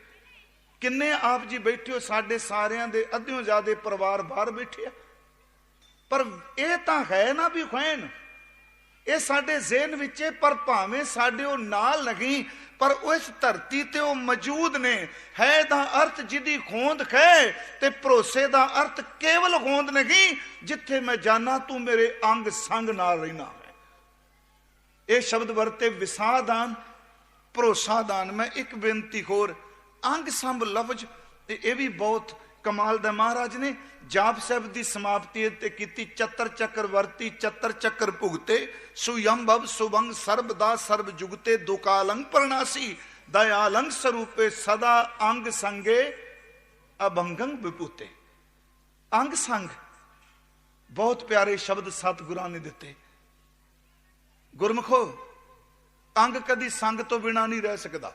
ਕਿੰਨੇ ਆਪ ਜੀ ਬੈਠੇ ਹੋ, ਸਾਡੇ ਸਾਰਿਆਂ ਦੇ ਅੱਧਿਓਂ ਜ਼ਿਆਦੇ ਪਰਿਵਾਰ ਬਾਹਰ ਬੈਠੇ ਆ। ਪਰ ਇਹ ਤਾਂ ਹੈ ਨਾ ਵੀ ਖੈਨ, ਇਹ ਸਾਡੇ ਜ਼ਿਹਨ ਵਿੱਚ ਹੈ, ਪਰ ਭਾਵੇਂ ਸਾਡੇ ਉਹ ਨਾਲ ਨਹੀਂ, ਪਰ ਉਸ ਧਰਤੀ ਤੇ ਉਹ ਮੌਜੂਦ ਨੇ। ਹੈ ਦਾ ਅਰਥ ਜਿਹਦੀ ਹੋਂਦ ਹੈ, ਤੇ ਭਰੋਸੇ ਦਾ ਅਰਥ ਕੇਵਲ ਹੋਂਦ ਨਹੀਂ, ਜਿੱਥੇ ਮੈਂ ਜਾਣਾ ਤੂੰ ਮੇਰੇ ਅੰਗ ਸੰਗ ਨਾਲ ਰਹਿਣਾ ਹੈ। ਇਹ ਸ਼ਬਦ ਵਰਤੇ ਵਿਸਾਦਾਨ, ਭਰੋਸਾਦਾਨ। ਮੈਂ ਇੱਕ ਬੇਨਤੀ ਹੋਰ, ਅੰਗ ਸੰਭ ਲਫ਼ਜ਼ ਇਹ ਵੀ ਬਹੁਤ ਕਮਾਲ ਦਾ। ਮਹਾਰਾਜ ਨੇ ਜਾਪ ਸਾਹਿਬ ਦੀ ਸਮਾਪਤੀ ਤੇ ਕੀਤੀ, ਚੱਤਰ ਚੱਕਰ ਵਰਤੀ ਚੱਤਰ ਚੱਕਰ ਭੁਗਤੇ, ਸੁਯੰਭਵ ਸੁਭੰਗ ਸਰਬ ਦਾ ਸਰਬ ਜੁਗਤੇ, ਦੁਕਾਲੰਗ ਪਰਨਾਸੀ ਦਇਆਲੰਗ ਸਰੂਪੇ, ਸਦਾ ਅੰਗ ਸੰਗੇ ਅਭੰਗੰ ਵਿਭੂਤੇ। ਅੰਗ ਸੰਗ ਬਹੁਤ ਪਿਆਰੇ ਸ਼ਬਦ ਸਤਿਗੁਰਾਂ ਨੇ ਦਿੱਤੇ। ਗੁਰਮੁਖੋ, ਅੰਗ ਕਦੀ ਸੰਗ ਤੋਂ ਬਿਨਾਂ ਨਹੀਂ ਰਹਿ ਸਕਦਾ।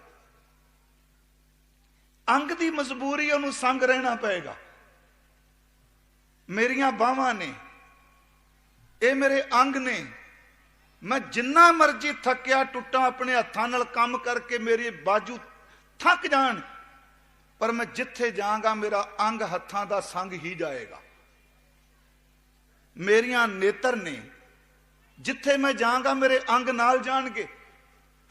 ਅੰਗ ਦੀ ਮਜਬੂਰੀ, ਉਹਨੂੰ ਸੰਗ ਰਹਿਣਾ ਪਏਗਾ। ਮੇਰੀਆਂ ਬਾਹਾਂ ਨੇ, ਇਹ ਮੇਰੇ ਅੰਗ ਨੇ। ਮੈਂ ਜਿੰਨਾ ਮਰਜ਼ੀ ਥੱਕਿਆ ਟੁੱਟਾ ਆਪਣੇ ਹੱਥਾਂ ਨਾਲ ਕੰਮ ਕਰਕੇ, ਮੇਰੇ ਬਾਜੂ ਥੱਕ ਜਾਣ, ਪਰ ਮੈਂ ਜਿੱਥੇ ਜਾਵਾਂਗਾ ਮੇਰਾ ਅੰਗ ਹੱਥਾਂ ਦਾ ਸੰਗ ਹੀ ਜਾਏਗਾ। ਮੇਰੀਆਂ ਨੇਤਰ ਨੇ, ਜਿੱਥੇ ਮੈਂ ਜਾਵਾਂਗਾ ਮੇਰੇ ਅੰਗ ਨਾਲ ਜਾਣਗੇ।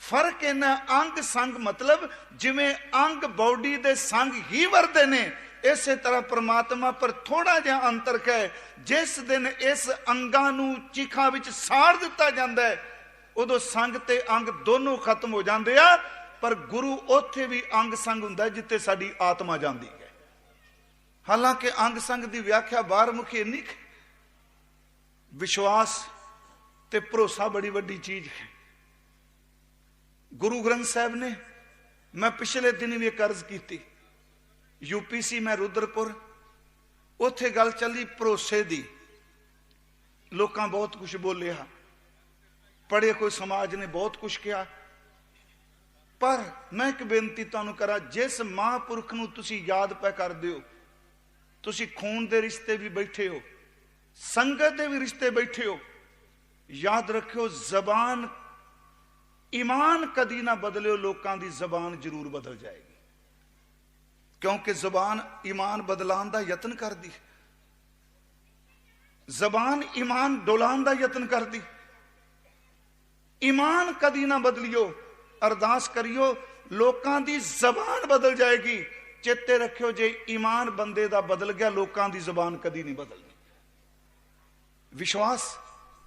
ਫਰਕ ਇਹਨਾਂ ਅੰਗ ਸੰਗ ਮਤਲਬ ਜਿਵੇਂ ਅੰਗ ਬਾਡੀ ਦੇ ਸੰਗ ਹੀ ਵਰਦੇ ਨੇ, ਇਸੇ ਤਰ੍ਹਾਂ ਪ੍ਰਮਾਤਮਾ। ਪਰ ਥੋੜਾ ਜਿਹਾ ਅੰਤਰ ਹੈ, ਜਿਸ ਦਿਨ ਇਸ ਅੰਗਾਂ ਨੂੰ ਚੀਖਾਂ ਵਿੱਚ ਸਾੜ ਦਿੱਤਾ ਜਾਂਦਾ ਹੈ, ਉਦੋਂ ਸੰਗ ਤੇ ਅੰਗ ਦੋਨੋਂ ਖਤਮ ਹੋ ਜਾਂਦੇ ਆ। ਪਰ ਗੁਰੂ ਉੱਥੇ ਵੀ ਅੰਗ ਸੰਗ ਹੁੰਦਾ ਜਿੱਥੇ ਸਾਡੀ ਆਤਮਾ ਜਾਂਦੀ ਹੈ। ਹਾਲਾਂਕਿ ਅੰਗ ਸੰਗ ਦੀ ਵਿਆਖਿਆ ਬਾਹਰ ਮੁਖੀ ਇੰਨੀ, ਵਿਸ਼ਵਾਸ ਤੇ ਭਰੋਸਾ ਬੜੀ ਵੱਡੀ ਚੀਜ਼ ਹੈ। ਗੁਰੂ ਗ੍ਰੰਥ ਸਾਹਿਬ ਨੇ, ਮੈਂ ਪਿਛਲੇ ਦਿਨ ਵੀ ਇੱਕ ਅਰਜ਼ ਕੀਤੀ, UPC ਮੈਂ ਰੁਦਰਪੁਰ, ਉੱਥੇ ਗੱਲ ਚੱਲੀ ਭਰੋਸੇ ਦੀ। ਲੋਕਾਂ ਬਹੁਤ ਕੁਝ ਬੋਲਿਆ, ਪੜ੍ਹੇ ਕੋਈ ਸਮਾਜ ਨੇ ਬਹੁਤ ਕੁਝ ਕਿਹਾ, ਪਰ ਮੈਂ ਇੱਕ ਬੇਨਤੀ ਤੁਹਾਨੂੰ ਕਰਾਂ, ਜਿਸ ਮਹਾਂਪੁਰਖ ਨੂੰ ਤੁਸੀਂ ਯਾਦ ਪੈ ਕਰਦੇ ਹੋ, ਤੁਸੀਂ ਖੂਨ ਦੇ ਰਿਸ਼ਤੇ ਵੀ ਬੈਠੇ ਹੋ, ਸੰਗਤ ਦੇ ਵੀ ਰਿਸ਼ਤੇ ਬੈਠੇ ਹੋ, ਯਾਦ ਰੱਖਿਓ ਜ਼ਬਾਨ ਈਮਾਨ ਕਦੀ ਨਾ ਬਦਲਿਓ, ਲੋਕਾਂ ਦੀ ਜ਼ਬਾਨ ਜ਼ਰੂਰ ਬਦਲ ਜਾਏਗੀ। ਕਿਉਂਕਿ ਜ਼ਬਾਨ ਈਮਾਨ ਬਦਲਾਉਣ ਦਾ ਯਤਨ ਕਰਦੀ, ਜ਼ਬਾਨ ਈਮਾਨ ਡੋਲਾਉਣ ਦਾ ਯਤਨ ਕਰਦੀ। ਈਮਾਨ ਕਦੀ ਨਾ ਬਦਲਿਓ, ਅਰਦਾਸ ਕਰਿਓ ਲੋਕਾਂ ਦੀ ਜ਼ਬਾਨ ਬਦਲ ਜਾਏਗੀ। ਚੇਤੇ ਰੱਖਿਓ, ਜੇ ਈਮਾਨ ਬੰਦੇ ਦਾ ਬਦਲ ਗਿਆ, ਲੋਕਾਂ ਦੀ ਜ਼ਬਾਨ ਕਦੀ ਨਹੀਂ ਬਦਲਦੀ। ਵਿਸ਼ਵਾਸ,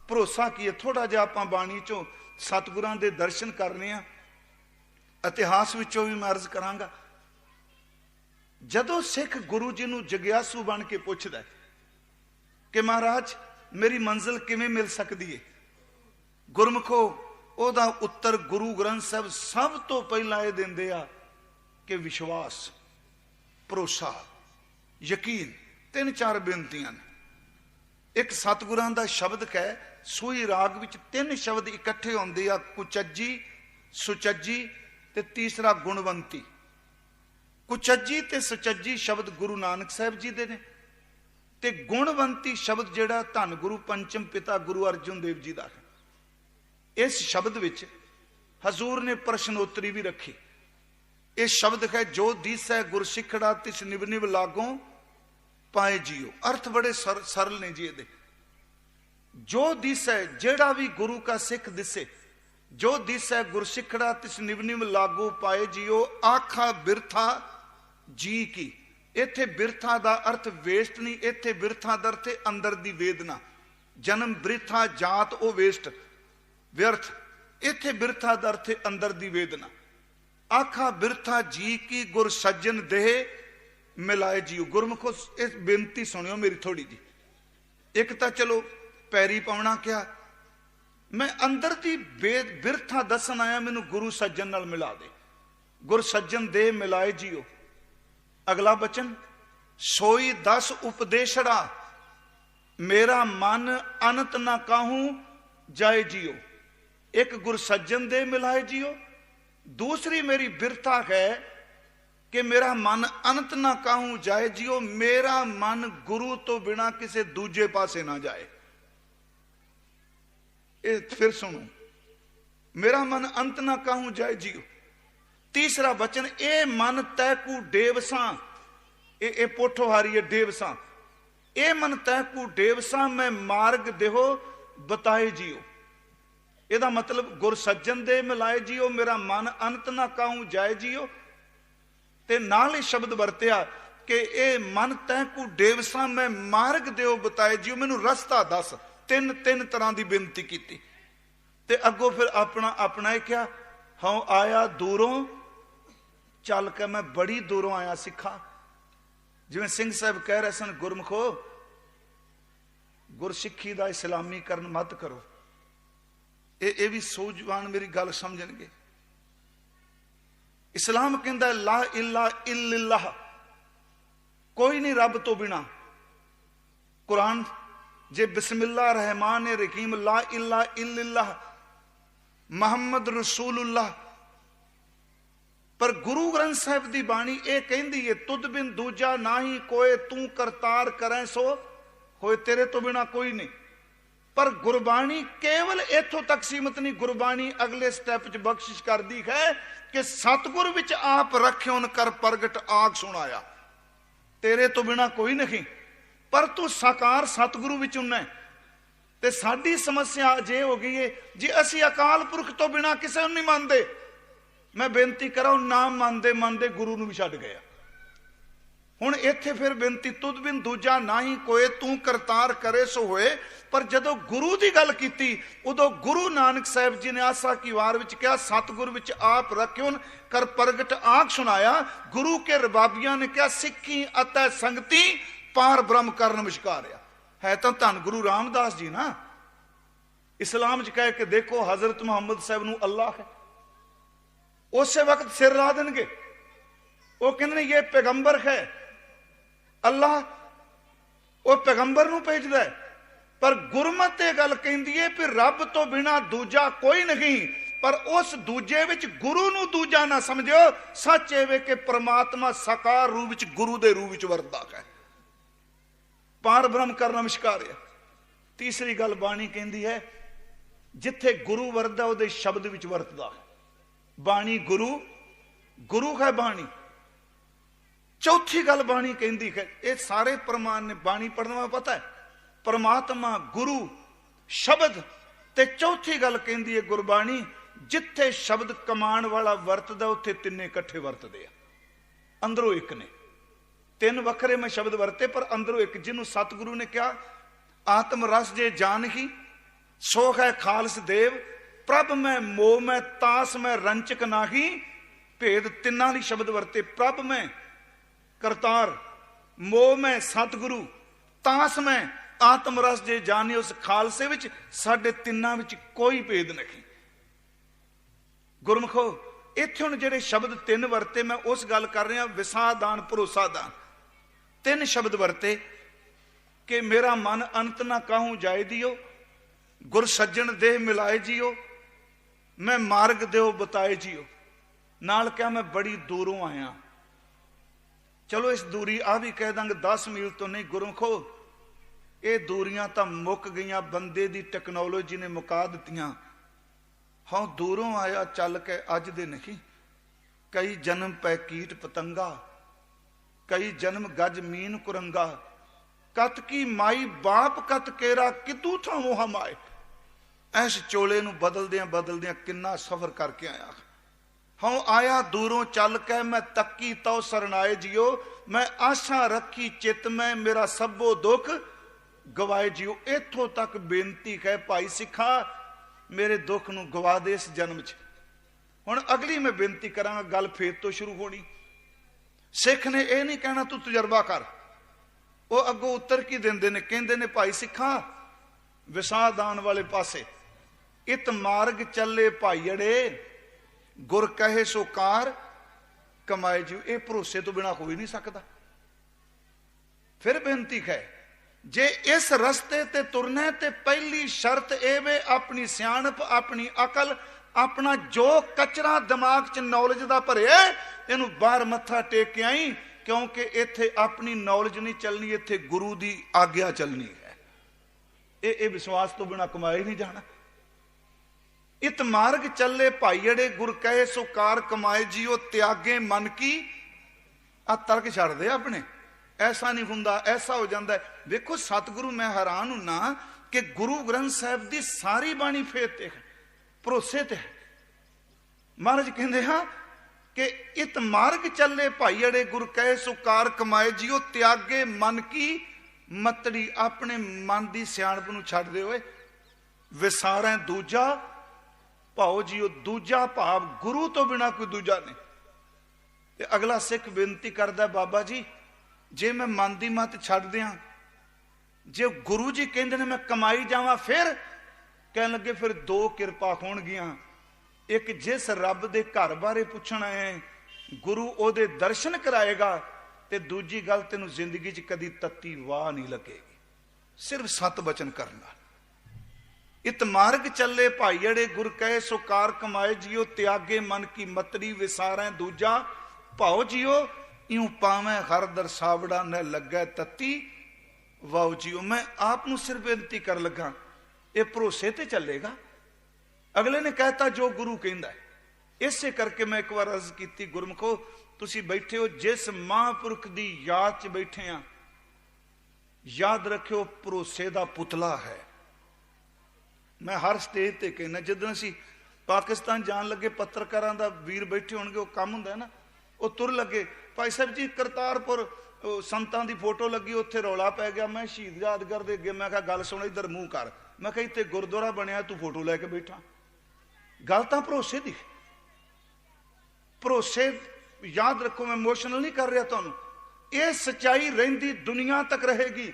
ਭਰੋਸਾ ਕੀ ਹੈ? ਥੋੜਾ ਜਿਹਾ ਆਪਾਂ ਬਾਣੀ ਚੋਂ ਸਤਿਗੁਰਾਂ ਦੇ ਦਰਸ਼ਨ ਕਰਨੇ ਆ, ਇਤਿਹਾਸ ਵਿੱਚੋਂ ਵੀ ਮੈਂ ਅਰਜ਼ ਕਰਾਂਗਾ। ਜਦੋਂ ਸਿੱਖ ਗੁਰੂ ਜੀ ਨੂੰ ਜਗਿਆਸੂ ਬਣ ਕੇ ਪੁੱਛਦਾ ਕਿ ਮਹਾਰਾਜ ਮੇਰੀ ਮੰਜ਼ਿਲ ਕਿਵੇਂ ਮਿਲ ਸਕਦੀ ਹੈ, ਗੁਰਮੁਖੋ ਉਹਦਾ ਉੱਤਰ ਗੁਰੂ ਗ੍ਰੰਥ ਸਾਹਿਬ ਸਭ ਤੋਂ ਪਹਿਲਾਂ ਇਹ ਦਿੰਦੇ ਆ ਕਿ ਵਿਸ਼ਵਾਸ, ਭਰੋਸਾ, ਯਕੀਨ। ਤਿੰਨ ਚਾਰ ਬੇਨਤੀਆਂ ਨੇ। ਇੱਕ ਸਤਿਗੁਰਾਂ ਦਾ ਸ਼ਬਦ ਹੈ, ਸੂਈ ਰਾਗ ਵਿੱਚ ਤਿੰਨ ਸ਼ਬਦ ਇਕੱਠੇ ਹੁੰਦੇ ਆ, ਕੁਚੱਜੀ, ਸੁਚੱਜੀ ਤੇ ਤੀਸਰਾ ਗੁਣਵੰਤੀ। ਕੁਚੱਜੀ ਤੇ ਸੁਚੱਜੀ ਸ਼ਬਦ ਗੁਰੂ ਨਾਨਕ ਸਾਹਿਬ ਜੀ ਦੇ ਨੇ, ਤੇ ਗੁਣਵੰਤੀ ਸ਼ਬਦ ਜਿਹੜਾ ਧੰਨ ਗੁਰੂ ਪੰਚਮ ਪਿਤਾ ਗੁਰੂ ਅਰਜਨ ਦੇਵ ਜੀ ਦਾ ਹੈ। ਇਸ ਸ਼ਬਦ ਵਿੱਚ ਹਜ਼ੂਰ ਨੇ ਪ੍ਰਸ਼ਨੋਤਰੀ ਵੀ ਰੱਖੀ। ਇਹ ਸ਼ਬਦ ਹੈ, ਜੋ ਦੀਸੈ ਗੁਰ ਸਿੱਖੜਾ ਤਿਸ ਨਿਵ ਨਿਵ ਲਾਗੋਂ ਪਾਏ ਜੀਓ। ਅਰਥ ਬੜੇ ਸਰਲ ਨੇ ਜੀ ਇਹਦੇ। ਜੋ ਦਿਸੈ, ਜਿਹੜਾ ਵੀ ਗੁਰੂ ਕਾ ਸਿੱਖ ਦਿਸੇ, ਜੋ ਦਿਸੈ ਗੁਰ ਸਿੱਖੜਾ ਤਿਸ ਨਿਵ ਨਿਵ ਲਾਗੂ ਪਾਏ ਜੀਓ, ਆਖਾ ਬਿਰਥਾ ਜੀ ਕੀ। ਇੱਥੇ ਬਿਰਥਾ ਦਾ ਅਰਥ ਵੇਸਟ ਨਹੀਂ, ਇੱਥੇ ਬਿਰਥਾ ਦਾ ਅਰਥ ਅੰਦਰ ਦੀ ਵੇਦਨਾ। ਜਨਮ ਬਿਰਥਾ, ਜਾਤ ਉਹ ਵੇਸਟ, ਵਿਅਰਥ। ਇੱਥੇ ਬਿਰਥਾ ਦਾ ਅਰਥ ਅੰਦਰ ਦੀ ਵੇਦਨਾ। ਆਖਾ ਬਿਰਥਾ ਜੀ ਕੀ ਗੁਰ ਸੱਜਣ ਦੇਹ ਮਿਲਾਏ ਜੀਓ। ਗੁਰਮੁਖੋ ਇਸ ਬੇਨਤੀ ਸੁਣਿਓ ਮੇਰੀ ਥੋੜੀ ਜੀ। ਇੱਕ ਤਾਂ ਚਲੋ ਪੈਰੀ ਪਾਉਣਾ ਕਿਹਾ, ਮੈਂ ਅੰਦਰ ਦੀ ਬਿਰਥਾ ਦੱਸਣ ਆਇਆ, ਮੈਨੂੰ ਗੁਰੂ ਸੱਜਣ ਨਾਲ ਮਿਲਾ ਦੇ। ਗੁਰ ਸੱਜਣ ਦੇ ਮਿਲਾਏ ਜੀਓ। ਅਗਲਾ ਬਚਨ, ਸੋਈ ਦਸ ਉਪਦੇਸ਼ੜਾ ਮੇਰਾ ਮਨ ਅਨੰਤ ਨਾ ਕਾਹੂ ਜਾਏ ਜੀਓ। ਇੱਕ ਗੁਰ ਸੱਜਣ ਦੇ ਮਿਲਾਏ ਜੀਓ, ਦੂਸਰੀ ਮੇਰੀ ਬਿਰਥਾ ਹੈ ਕਿ ਮੇਰਾ ਮਨ ਅਨੰਤ ਨਾ ਕਾਹੂ ਜਾਏ ਜੀਓ। ਮੇਰਾ ਮਨ ਗੁਰੂ ਤੋਂ ਬਿਨਾ ਕਿਸੇ ਦੂਜੇ ਪਾਸੇ ਨਾ ਜਾਏ। ये फिर सुनो, मेरा मन अंत ना कहूं जाए जियो। तीसरा वचन, ए मन तैकू डेवसा, ए पोठोहारी है डेवसा, ए मन तैकू डेवसा मैं मार्ग देहो बताए जियो। ਇਹਦਾ मतलब गुर सज्जन दे मिलाए जियो, मेरा मन अंत ना कहूं जाए जियो। ते नाल ही शब्द वरतिया कि ए मन तैकू डेवसा मैं मार्ग देओ बताए जियो, मैनू रस्ता दस। तीन तीन तरह की बेनती की। ते अगों फिर अपना अपना ही क्या, हाँ आया दूरों चल के, मैं बड़ी दूरों आया सिखा। जिवें सिंह साहब कह रहे सन, गुरमुखो गुरसिੱਖੀ ਦਾ इस्लामीकरण मत करो। ये भी सूझवान मेरी गल समझणगे। इस्लाम कहता है ला इला इल्लल्लाह, कोई नहीं रब तो बिना। कुरान जे बिस्मिल्लाह रहमान रहीम ला इला इल्लल्लाह मुहम्मद रसूलुल्लाह, पर गुरु ग्रंथ साहिब की बाणी ये कहती है तुद बिन दूजा ना ही कोई, तू करतार करें सो होए, तेरे तो बिना कोई नहीं। पर गुरबाणी केवल इथों तक सीमित नहीं, गुरबाणी अगले स्टैप च बख्शिश कर दी है कि सतगुर विच आप रख्योन कर प्रगट आग सुनाया, तेरे तो बिना कोई नहीं। पर तू साकार सतगुरु विच उन्ना है। ते साडी समस्या जे हो गई है जी, असी अकाल पुरख तो बिना किसी को नहीं मानते। मैं बेनती करा, नाम मानते मानते गुरु नूं भी छड्ड गया। हुण इत्थे फिर बेनती तुद बिन दूजा ना ही कोई, तू करतार करे सो होए। पर जदों गुरु की गल कीती उदों गुरु नानक साहिब जी ने आसा की वार विच कहा सतगुर विच आप रखियो कर प्रगट आख सुनाया। गुरु के रबाबियां ने कहा सिक्खी अतै संगति पार ब्रह्म करन विचकारिया। है तो धन गुरु रामदास जी ना, इस्लाम च कह के देखो हजरत मुहम्मद साहब नूं अल्लाह है, उस वक्त सिर ला देंगे। वो कहते ये पैगंबर है अल्लाह, वो पैगंबर नूं भेजदा है। पर गुरमत ये गल कहती है कि रब तो बिना दूजा कोई नहीं। पर उस दूजे विच गुरु नूं दूजा ना समझो। सच ये कि परमात्मा साकार रूप विच गुरु दे रूप विच वरतदा है, पार ब्रह्म करना विचकार है। तीसरी गल बाणी कहती है जिथे गुरु वरतदा उहदे शब्द विच वरतदा है। बाणी गुरु, गुरु है बाणी। चौथी गल बाणी कहती है, ये सारे प्रमाण ने बाणी पढ़ने में पता है, परमात्मा गुरु शब्द। ते चौथी गल कहती है गुरबाणी जिथे शब्द कमान वाला वरतदा उत्थे तिन्ने इकट्ठे वरतदे आ, अंदरों एक ने। तीन वखरे में शब्द वरते पर अंदरों एक। जिन्हों सतगुरु ने कहा आत्म रस जे जान ही सो है खालस देव, प्रभ मैं मोह मैं तास मैं रंचक नाही, भेद तिन्ना ली शब्द वरते। प्रभ मैं करतार, मोह मैं सतगुरु, तास मैं आत्म रस जे जाने उस खालसे विच साडे तिन्ना विच कोई भेद नहीं। गुरमुखो इत्थे हुण जिहड़े शब्द तीन वरते मैं उस गल कर रहा, विसादान भरोसादान। तीन शब्द वरते कि मेरा मन अंत ना कहूं जाए दियो, गुर सज्जन देह मिलाए जियो, मैं मार्ग देओ बताए जियो। नाल क्या मैं बड़ी दूरों आया। चलो इस दूरी आ भी कह देंगे 10 मील तो नहीं। गुरमुखो ये दूरियां तो मुक गई, बंदे दी टेक्नोलॉजी ने मुका दित्तियां। हाँ दूरों आया चल के अज दे नहीं, कई जन्म पै कीट पतंगा, कई जन्म गज मीन कुरंगा, कत की माई बाप कत केरा कितू था मोह माए। ऐस चोले नूं बदलदियां किन्ना सफर करके आया। हाँ आया दूरों चल के मैं तक्की तो सरनाए जियो, मैं आशा रखी चित में मेरा सबो दुख गवाए जियो। इथों तक बेनती है भाई सिखा मेरे दुख नूं गवा दे इस जन्म च। हुण अगली मैं बेनती करांगा, गल फेर तो शुरू होनी। सिख ने यह नहीं कहना तू तजर्बा कर, वो अगों उत्तर की देंदे ने, कहंदे ने भाई सिखा विसादान वाले पासे इत मार्ग चले भाई अड़े, गुर कहे सो कार कमाए जी। ये भरोसे तो बिना हो ही नहीं सकता। फिर बेनती है जे इस रस्ते ते तुरने ते पहली शर्त ए वे अपनी सियाणप अपनी अकल अपना जो कचरा दिमाग च नॉलेज का भरिया इनू बाहर मत्था टेक के आई, क्योंकि इत्थे अपनी नॉलेज नहीं चलनी, इत्थे गुरु की आग्या चलनी है। ये विश्वास तो बिना कमाए ही नहीं जाना। इत मार्ग चले भाई अड़े गुर कहे सो कार कमाए जियो त्यागे मन की। आ तर्क छड़ दे अपने, ऐसा नहीं हुंदा, ऐसा हो जाता है। देखो सतगुरु, मैं हैरान हुना कि गुरु ग्रंथ साहिब की सारी बाणी फेत ते भरोसे ते है। महाराज कहते हाँ कि इत मार्ग चले भाई अड़े गुर कहे सो कार कमाए जियो त्यागे मन की मतड़ी। अपने मन की सियाणप नूं छड्ड दे होए, विसारें दूजा भाओ जियो। दूजा भाव गुरु तो बिना कोई दूजा नहीं। ते अगला सिख बेनती करदा, बाबा जी जे मैं मन की मत छड्ड दियां, जे गुरु जी कहंदे ने मैं कमाई जावां, फिर कहन लगे फिर दो किरपा होणगियां। एक जिस रब दे घर बारे पुछना है गुरु ओदे दर्शन कराएगा, ते दूजी गल तेनू जिंदगी च कदी तत्ती वाह नहीं लगेगी, सिर्फ सत बचन करना। इत मार्ग चले भाई अड़े गुर कहे सो कार कमाए जियो त्यागे मन की मतरी। विसारें दूजा भाओ जियो यूं पावें हर दरसावड़ा न लगे तत्ती वाओ जियो। मैं आप नूं सिर्फ बेनती कर लगा, ये भरोसे ते चलेगा। अगले ने कहता जो गुरु कहंदा है, इसे करके मैं एक बार अर्ज की, गुरमुखो तुसी बैठे हो जिस महापुरख की याद च बैठे हैं, याद रखियो भरोसे का पुतला है। मैं हर स्टेज ते कहना, जिदन असी पाकिस्तान जान लगे पत्रकारां दा वीर बैठे होणगे, वो काम हुंदा है ना, वो तुर लगे भाई साहब जी करतारपुर संतां दी फोटो लगी, उत्थे रौला पै गया। मैं शहीद यादगार दे अगे मैं कहा गल सुण इधर मूँह कर, मैं कहा इत्थे गुरुद्वारा बनिया तू फोटो लैके बैठा। गल तां भरोसे दी, भरोसे याद रखो, मैं इमोशनल नहीं कर रहा तुहानूं, ये सच्चाई रहिंदी दुनिया तक रहेगी।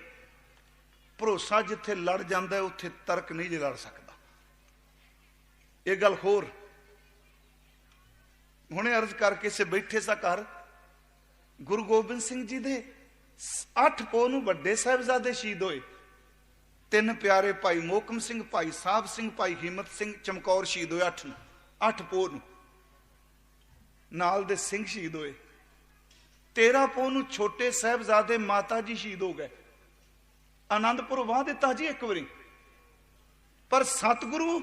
भरोसा जिथे लड़ जाता है उत्थे तर्क नहीं लड़ सकता। ये गल होर हुणे अर्ज करके से बैठे सा घर गुरु गोबिंद सिंह जी दे 8 पो नूं वड्डे साहिबजादे शहीद होए। 3 प्यारे भाई मोहकम सिंह, भाई साहब सिंह, भाई हिम्मत सिंह चमकौर शहीद होए। 8 पो नूं नाल दे सिंह शहीद होए। 13 पो नूं छोटे साहिबजादे माता जी शहीद हो गए। आनंदपुर वाह दिता जी एक बारी, पर सतगुरु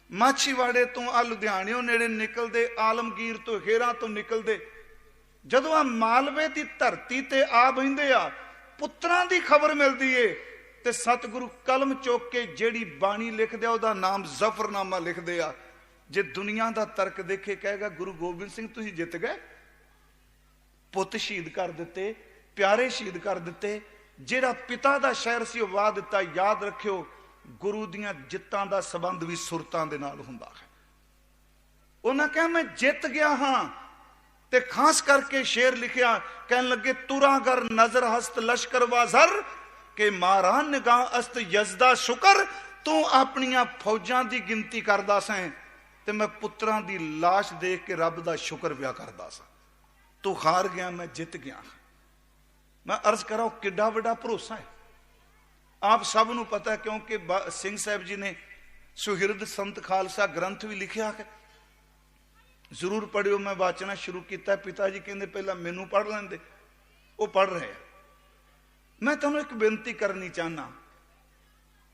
माछीवाड़े तो आ लुधियाणियों नेड़े निकलते, आलमगीर तो हेरा तो निकलते, जदों आ मालवे की धरती ते आ बहिंदे आ, पुत्रां दी खबर मिलती है, ते सतगुरु कलम चुक के जेड़ी बाणी लिख दिया उहदा नाम जफरनामा लिख दिया। जे दुनिया का तर्क देखे कहेगा गुरु गोबिंद सिंह तुसीं जित गए, पुत शहीद कर दिते, प्यारे शहीद कर दिते, जेड़ा पिता दा शहर सी वाह दिता। याद रखियो गुरु दियां जित्तां दा संबंध भी सुरतां दे नाल हुंदा है। उन्हां कहा मैं जित गया हाँ, ते खास करके शेर लिखिया, कहन लगे तुरागर नजर हस्त लश्कर वाजर के मारा निगाह अस्त यजदा शुकर। तू अपनियां फौजां दी गिनती करदा सैं ते मैं पुत्रां दी लाश देख के रब दा शुक्र पिया करदा सा। तू हार गया मैं जित गया। मैं अर्ज करा किड्डा वड्डा भरोसा है। आप सब नूं पता है, क्योंकि सिंह साहब जी ने सुहिरद संत खालसा ग्रंथ भी लिखिया है, जरूर पढ़ियो। मैं वाचना शुरू किया, पिता जी कहते पहला मैनू पढ़ लेंदे, वो पढ़ रहे हैं। मैं तुहानूं एक बेनती करनी चाहना,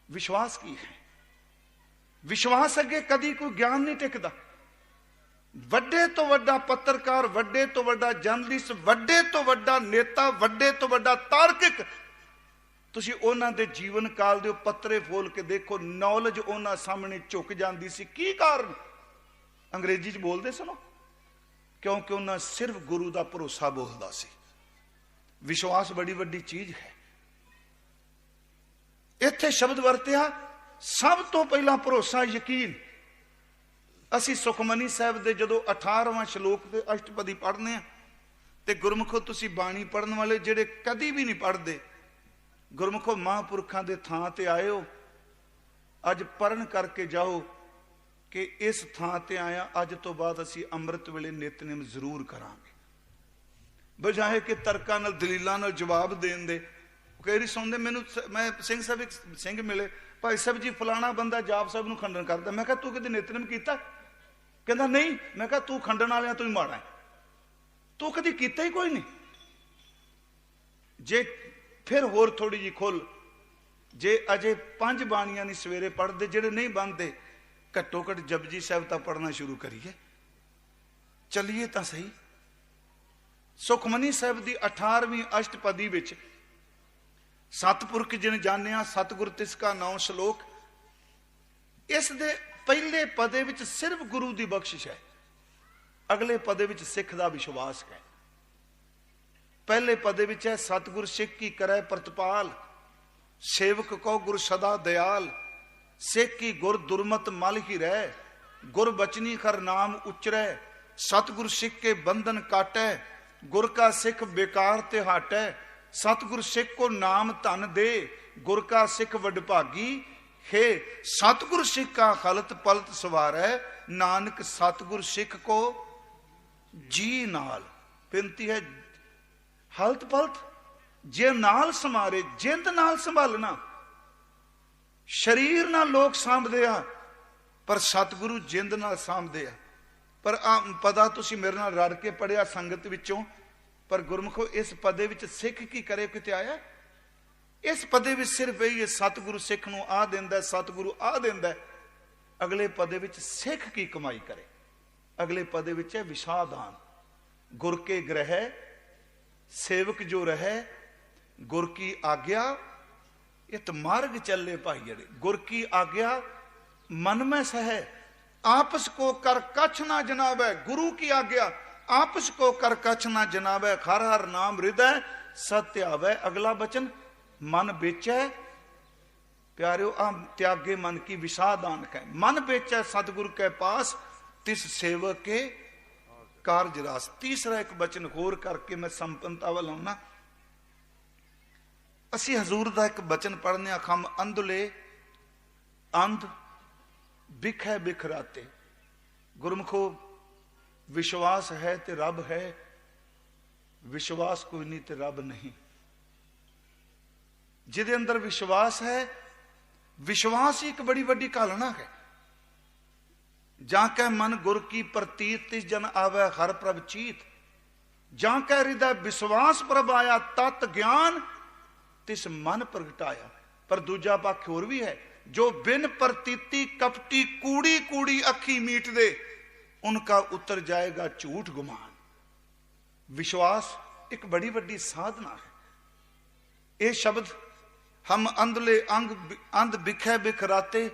विश्वास की है, विश्वास अगे कदी कोई ज्ञान नहीं टिकदा। वड्डे तो वड्डा पत्रकार, वड्डे तो वड्डा जर्नलिस्ट, वड्डे तो वड्डा नेता, वड्डे तो वड्डा तार्किक, तुसीं उन्हां दे जीवन काल दे पत्रे फोल के देखो, नॉलेज उन्हां सामने झुक जांदी सी। की कारण? अंग्रेजी च बोलदे सुनो, क्योंकि उन्हां सिर्फ गुरु दा भरोसा बोलदा सी। विश्वास बड़ी वड्डी चीज है। इत्थे शब्द वरतिया सब तो पहला भरोसा यकीन। असी सुखमनी साहब दे जदों 18वां श्लोक दे अष्टपदी पढ़ने ते गुरमुखो तुसी बाणी पढ़न वाले जेड़े कदी भी नहीं पढ़ते, गुरमुखो महापुरखां दे थां ते आए हो, अज पढ़न करके जाओ कि इस थां ते आया, अज तो बाद असी अमृत वेले नितनेम जरूर करांगे, बजाए कि तर्कां नाल दलीलां नाल जवाब देण दे। कई वारी सुनदे मैनूं, मैं सिंह साहब एक सिंह मिले, भाई साहब जी फलाना बंदा जाप साहब नूं खंडन करदा। मैं कहा तू कदे नितनेम कीता? कहंदा नहीं। मैं कहा तू खंडन वालियां तों ही माड़ा है, तू कदी कीता ही कोई नहीं। जे फिर होर थोड़ी जी खुल, जे अजे 5 बाणियां नहीं सवेरे पढ़ते, जेड़े नहीं बनते, घट्टो घट जपजी साहिब तो पढ़ना शुरू करिए, चलिए तो सही। सुखमनी साहिब की 18वीं अष्टपदी विच सतपुरख जिन जानिया सतगुर तिसका नाम श्लोक, इस दे पहले पदे विच सिर्फ गुरु की बख्शिश है, अगले पदे विच सिख का विश्वास है। पहले पदे विच है सतगुर सिख की करे प्रतिपाल, सेवक को गुर सदा दयाल, सिख की गुर दुर्मत मल ही रह, गुर बचनी खर नाम उचरै, सतगुर सिख के बंधन काटै, गुर का सिख बेकार ते हाटै, सतगुर सिख को नाम धन दे, गुर का सिख वडभागी हे, सतगुर सिख का खलत पलत सवारै, नानक सतगुर सिख को जी नाल। बेनती है हलत पलत जे नाल समारे, जिंद नाल संभालना। शरीर नाल लोग सांभदे आ, पर सतगुरु जिंद नाल सांभदे आ। पर पदा तुसी मेरे नाल रड़ के पढ़िया संगत विचों, पर गुरमुखो इस पदे विच सिख की करे किते आया? इस पदे विच सिर्फ यही है सतगुरु सिख नूं आ दिंदा, सतगुरु आ दिंदा। अगले पदे विच सिख की कमाई करे, अगले पदे विच है विषादान, गुर के ग्रह सेवक जो रहे, गुर की आज्ञा इत मार्ग चले भाई जड़े, गुर की आज्ञा मन में सह, आपस को कर कछ ना जनावे। गुरु की आज्ञा आपस को कर कछ ना जनावे, हर हर नाम हृदय सत्य आवे। अगला वचन मन बेचै प्यारियो आम त्यागे मन की विषादान है, मन बेचै सतगुरु के पास तिस सेवक के कार्य रास। तीसरा एक वचन होर करके मैं संपन्नता वाल आउना। असी हजूर का एक वचन पढ़ने, खम अंधले अंध बिखै बिखराते। गुरमुखो विश्वास है ते रब है, विश्वास कोई नहीं ते रब नहीं। जिदे अंदर विश्वास है, विश्वास ही एक बड़ी बड़ी कालना है। जाके मन गुर की प्रतीत तिस जन आवे हर प्रभ चीत, जाके हृदय विश्वास प्रभ आया तत् ज्ञान तिस मन प्रगटाया। पर दूजा पक्ष होर भी है, जो बिन प्रतीति कपटी कूड़ी कूड़ी अखी मीट दे, उनका उतर जाएगा झूठ गुमान। विश्वास एक बड़ी बड़ी साधना है। ये शब्द हम अंधले अंध बिखै बिखराते,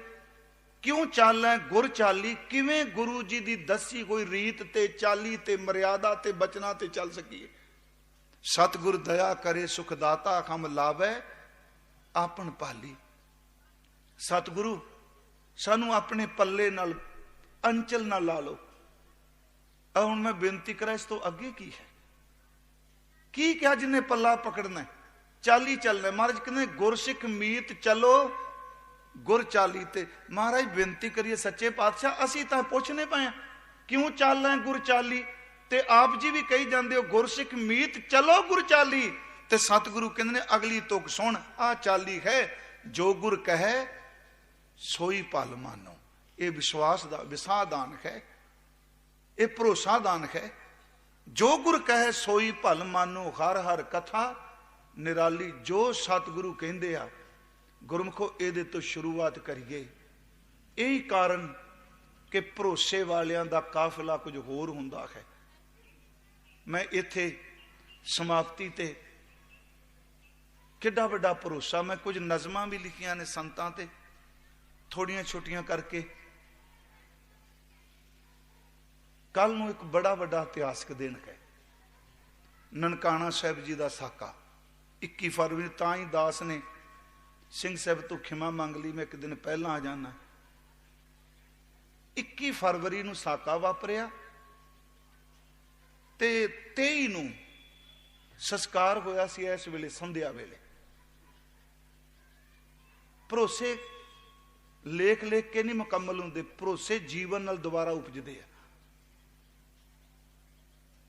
क्यों चालै गुर चाली, किवें गुरु जी दी दसी कोई रीत ते चाली ते मर्यादा ते बचना ते चल सकीए। सतगुर दया करे सुखदाता, हम लावे आपन पाली। सतगुरु सानू अपने पल्ले नाल अंचल ना ला लो। अब हुण मैं बेनती करा, इस तो अगे की है? की क्या जिन्हें पल्ला पकड़ना है, चाली चलना है। महाराज कहते गुरसिख मीत चलो गुर चाली ते। महाराज बेनती करिए सच्चे पातशाह, असी तो पुछने पाए क्यों चल रहे गुर चाली, ते आप जी भी कही जाते हो गुरसिख मीत चलो गुर चाली। ते सतगुरु कहते अगली तुक सुन, आ चाली है जो गुर कहे सोई पल मानो। ये विश्वास दा विसादान है, ये भरोसा दान है। जो गुर कहे सोई भल मानो, हर हर कथा निराली। जो सतगुरु कहते आ गुरमुखो ये तो शुरुआत करिए। यही कारण कि भरोसे वालियां दा काफिला कुछ होर हुंदा है। मैं इत्थे समाप्ति ते किड्डा वड्डा भरोसा, मैं कुछ नज़मां भी लिखियां ने संतां ते, थोड़ियां छोटियां करके। कल नूं एक बड़ा वड्डा इतिहासक दिन है, ननकाना साहिब जी का साका। 21 फरवरी तां ही दास ने सिंह साहब तो खिमा मंग ली, मैं एक दिन पहला आ जाना। 21 फरवरी नूं साका वापरिया ते 23 नूं संस्कार होया सी। इस वेले संध्या वेले भरोसे लेख लेख के नहीं मुकम्मल होंदे, भरोसे जीवन नाल दोबारा उपजदे आ।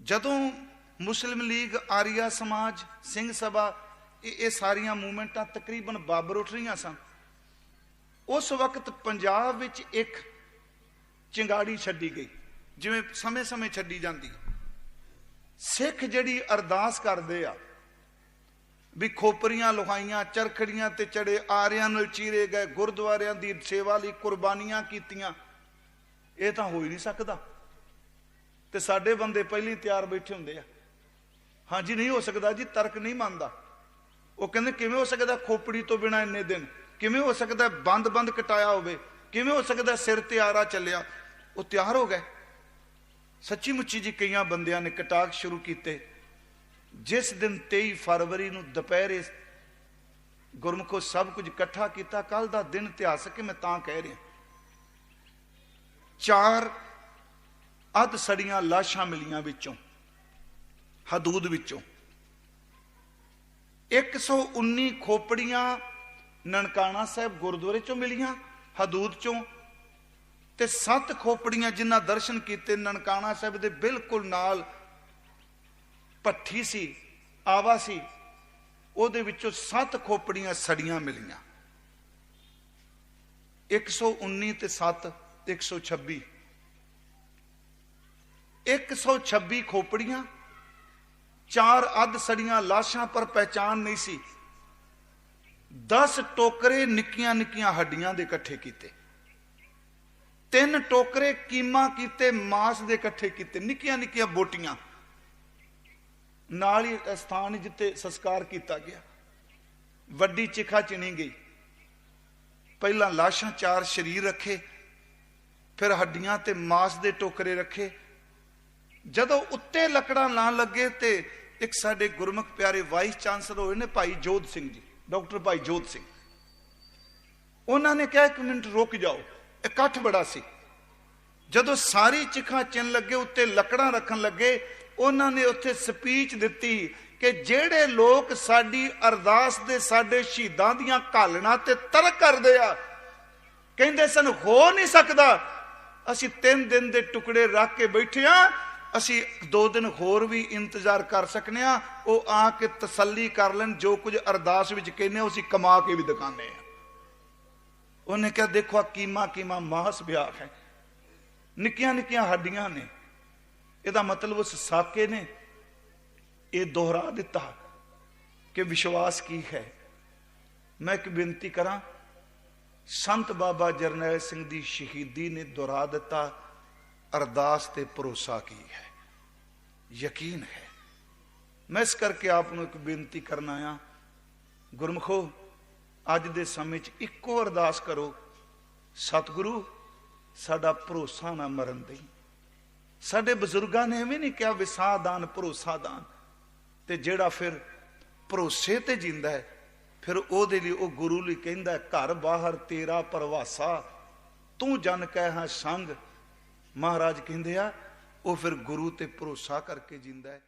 जदों मुस्लिम लीग, आर्या समाज, सिंह सभा, ये सारिया मूवमेंटां तकरीबन बाबर उठ रही सन, उस वक्त पंजाब विच एक चिंगाड़ी छड्डी गई, जिवें समय समय छड्डी जाती। सिख जिहड़ी अरदास करदे आ भी खोपरियां लुहाइयां, चरखड़ियां ते चढ़े, आरियां नाल चीरे गए, गुरुद्वारियां दी सेवा लई कुर्बानियां कीतियां, ਇਹ ਤਾਂ ਹੋ ਹੀ ਨਹੀਂ ਸਕਦਾ। ਤੇ ਸਾਡੇ ਬੰਦੇ ਪਹਿਲਾਂ ਹੀ ਤਿਆਰ ਬੈਠੇ ਹੁੰਦੇ ਆ, ਹਾਂਜੀ ਨਹੀਂ ਹੋ ਸਕਦਾ ਜੀ, ਤਰਕ ਨਹੀਂ ਮੰਨਦਾ। ਉਹ ਕਹਿੰਦੇ ਕਿਵੇਂ ਹੋ ਸਕਦਾ ਖੋਪੜੀ ਤੋਂ ਬਿਨਾਂ ਇੰਨੇ ਦਿਨ, ਕਿਵੇਂ ਹੋ ਸਕਦਾ ਬੰਦ ਕਟਾਇਆ ਹੋਵੇ, ਕਿਵੇਂ ਹੋ ਸਕਦਾ ਸਿਰ ਤੇ ਆਰਾ ਚੱਲਿਆ। ਉਹ ਤਿਆਰ ਹੋ ਗਏ। ਸੱਚੀ ਮੁੱਚੀ ਜੀ ਕਈਆਂ ਬੰਦਿਆਂ ਨੇ ਕਟਾਕ ਸ਼ੁਰੂ ਕੀਤੇ। ਜਿਸ ਦਿਨ 23 ਫਰਵਰੀ ਨੂੰ ਦੁਪਹਿਰੇ ਗੁਰਮੁਖੋ ਸਭ ਕੁਝ ਇਕੱਠਾ ਕੀਤਾ, ਕੱਲ ਦਾ ਦਿਨ ਇਤਿਹਾਸਕ ਹੈ, ਮੈਂ ਤਾਂ ਕਹਿ ਰਿਹਾ। 4 ਅੱਧ ਸੜੀਆਂ ਲਾਸ਼ਾਂ ਮਿਲੀਆਂ ਵਿੱਚੋਂ, ਹਦੂਦ ਵਿੱਚੋਂ। 119 ਖੋਪੜੀਆਂ ਨਨਕਾਣਾ ਸਾਹਿਬ ਗੁਰਦੁਆਰੇ ਚੋਂ ਮਿਲੀਆਂ ਹਦੂਦ ਚੋਂ, ਤੇ 7 ਖੋਪੜੀਆਂ ਜਿਨ੍ਹਾਂ ਦਰਸ਼ਨ ਕੀਤੇ ਨਨਕਾਣਾ ਸਾਹਿਬ ਦੇ ਬਿਲਕੁਲ ਨਾਲ ਭੱਠੀ ਸੀ, ਆਵਾ ਸੀ, ਉਹਦੇ ਵਿੱਚੋਂ 7 ਖੋਪੜੀਆਂ ਸੜੀਆਂ ਮਿਲੀਆਂ। 119 ਤੇ 7 126, 126 ਖੋਪੜੀਆਂ, 4 ਅੱਧ ਸੜੀਆਂ ਲਾਸ਼ਾਂ, ਪਰ ਪਹਿਚਾਨ ਨਹੀਂ ਸੀ। 10 ਟੋਕਰੇ ਨਿੱਕੀਆਂ ਨਿੱਕੀਆਂ ਹੱਡੀਆਂ ਦੇ ਇਕੱਠੇ ਕੀਤੇ, 3 ਟੋਕਰੇ ਕੀਮਾ ਕੀਤੇ, ਮਾਸ ਦੇ ਇਕੱਠੇ ਕੀਤੇ, ਨਿੱਕੀਆਂ ਨਿੱਕੀਆਂ ਬੋਟੀਆਂ। ਨਾਲ ਹੀ ਸਥਾਨ ਜਿੱਥੇ ਸੰਸਕਾਰ ਕੀਤਾ ਗਿਆ, ਵੱਡੀ ਚਿਖਾ ਚਿਣੀ ਗਈ। ਪਹਿਲਾਂ ਲਾਸ਼ਾਂ 4 ਸਰੀਰ ਰੱਖੇ, ਫਿਰ ਹੱਡੀਆਂ ਤੇ ਮਾਸ ਦੇ ਟੋਕਰੇ ਰੱਖੇ। ਜਦੋਂ ਉੱਤੇ ਲੱਕੜਾਂ ਲਾਣ ਲੱਗੇ ਤੇ ਇੱਕ ਸਾਡੇ ਗੁਰਮੁਖ ਪਿਆਰੇ ਵਾਈਸ ਚਾਂਸਲਰ ਹੋਏ ਨੇ ਭਾਈ ਜੋਧ ਸਿੰਘ ਜੀ, ਡਾਕਟਰ ਭਾਈ ਜੋਧ ਸਿੰਘ, ਉਹਨਾਂ ਨੇ ਕਿਹਾ 1 ਮਿੰਟ ਰੁਕ ਜਾਓ, ਇਕੱਠ ਬੜਾ ਸੀ। ਜਦੋਂ ਸਾਰੀ ਚਿਖਾ ਚਿਣ ਲੱਗੇ, ਉੱਤੇ ਲੱਕੜਾਂ ਰੱਖਣ ਲੱਗੇ, ਉਹਨਾਂ ਨੇ ਉੱਥੇ ਸਪੀਚ ਦਿੱਤੀ ਕਿ ਜਿਹੜੇ ਲੋਕ ਸਾਡੀ ਅਰਦਾਸ ਦੇ ਸਾਡੇ ਸ਼ਹੀਦਾਂ ਦੀਆਂ ਘਾਲਣਾ ਤੇ ਤਰਕ ਕਰਦੇ ਆ, ਕਹਿੰਦੇ ਸਨ ਹੋ ਨਹੀਂ ਸਕਦਾ, ਅਸੀਂ 3 ਦਿਨ ਦੇ ਟੁਕੜੇ ਰੱਖ ਕੇ ਬੈਠੇ ਆ, ਅਸੀਂ 2 ਦਿਨ ਹੋਰ ਵੀ ਇੰਤਜ਼ਾਰ ਕਰ ਸਕਨੇ ਆ, ਉਹ ਆ ਕੇ ਤਸੱਲੀ ਕਰ ਲੈਣ, ਜੋ ਕੁਝ ਅਰਦਾਸ ਵਿੱਚ ਕਹਿੰਦੇ ਅਸੀਂ ਕਮਾ ਕੇ ਵੀ ਦਿਖਾਉਂਦੇ ਆ। ਉਹਨੇ ਕਿਹਾ ਦੇਖੋ ਕੀਮਾ ਮਾਸ ਵਿਆਹ ਹੈ, ਨਿੱਕੀਆਂ ਨਿੱਕੀਆਂ ਹੱਡੀਆਂ ਨੇ। ਇਹਦਾ ਮਤਲਬ ਉਸ ਸਾਕੇ ਨੇ ਇਹ ਦੁਹਰਾ ਦਿੱਤਾ ਕਿ ਵਿਸ਼ਵਾਸ ਕੀ ਹੈ। ਮੈਂ ਇੱਕ ਬੇਨਤੀ ਕਰਾਂ, ਸੰਤ ਬਾਬਾ ਜਰਨੈਲ ਸਿੰਘ ਦੀ ਸ਼ਹੀਦੀ ਨੇ ਦੁਹਰਾ ਦਿੱਤਾ ਅਰਦਾਸ ਤੇ ਭਰੋਸਾ ਕੀ ਹੈ, ਯਕੀਨ ਹੈ। ਮੈਂ ਇਸ ਕਰਕੇ ਆਪ ਨੂੰ ਇੱਕ ਬੇਨਤੀ ਕਰਨ ਆਇਆ, ਗੁਰਮੁਖੋ ਅੱਜ ਦੇ ਸਮੇਂ 'ਚ ਇੱਕੋ ਅਰਦਾਸ ਕਰੋ, ਸਤਿਗੁਰੂ ਸਾਡਾ ਭਰੋਸਾ ਨਾ ਮਰਨ ਦੇਈਂ। ਸਾਡੇ ਬਜ਼ੁਰਗਾਂ ਨੇ ਐਵੇਂ ਨਹੀਂ ਕਿਹਾ ਵਿਸਾਹ ਦਾਨ ਭਰੋਸਾ ਦਾਨ, ਤੇ ਜਿਹੜਾ ਫਿਰ ਭਰੋਸੇ ਤੇ ਜਿੰਦਾ ਹੈ, ਫਿਰ ਉਹਦੇ ਲਈ ਉਹ ਗੁਰੂ ਲਈ ਕਹਿੰਦਾ ਘਰ ਬਾਹਰ ਤੇਰਾ ਪਰਵਾਸਾ, ਤੂੰ ਜਨ ਕਹਿ ਹਾਂ ਸੰਗ। ਮਹਾਰਾਜ ਕਹਿੰਦੇ ਆ ਉਹ ਫਿਰ ਗੁਰੂ ਤੇ ਭਰੋਸਾ ਕਰਕੇ ਜਿੰਦਾ ਹੈ।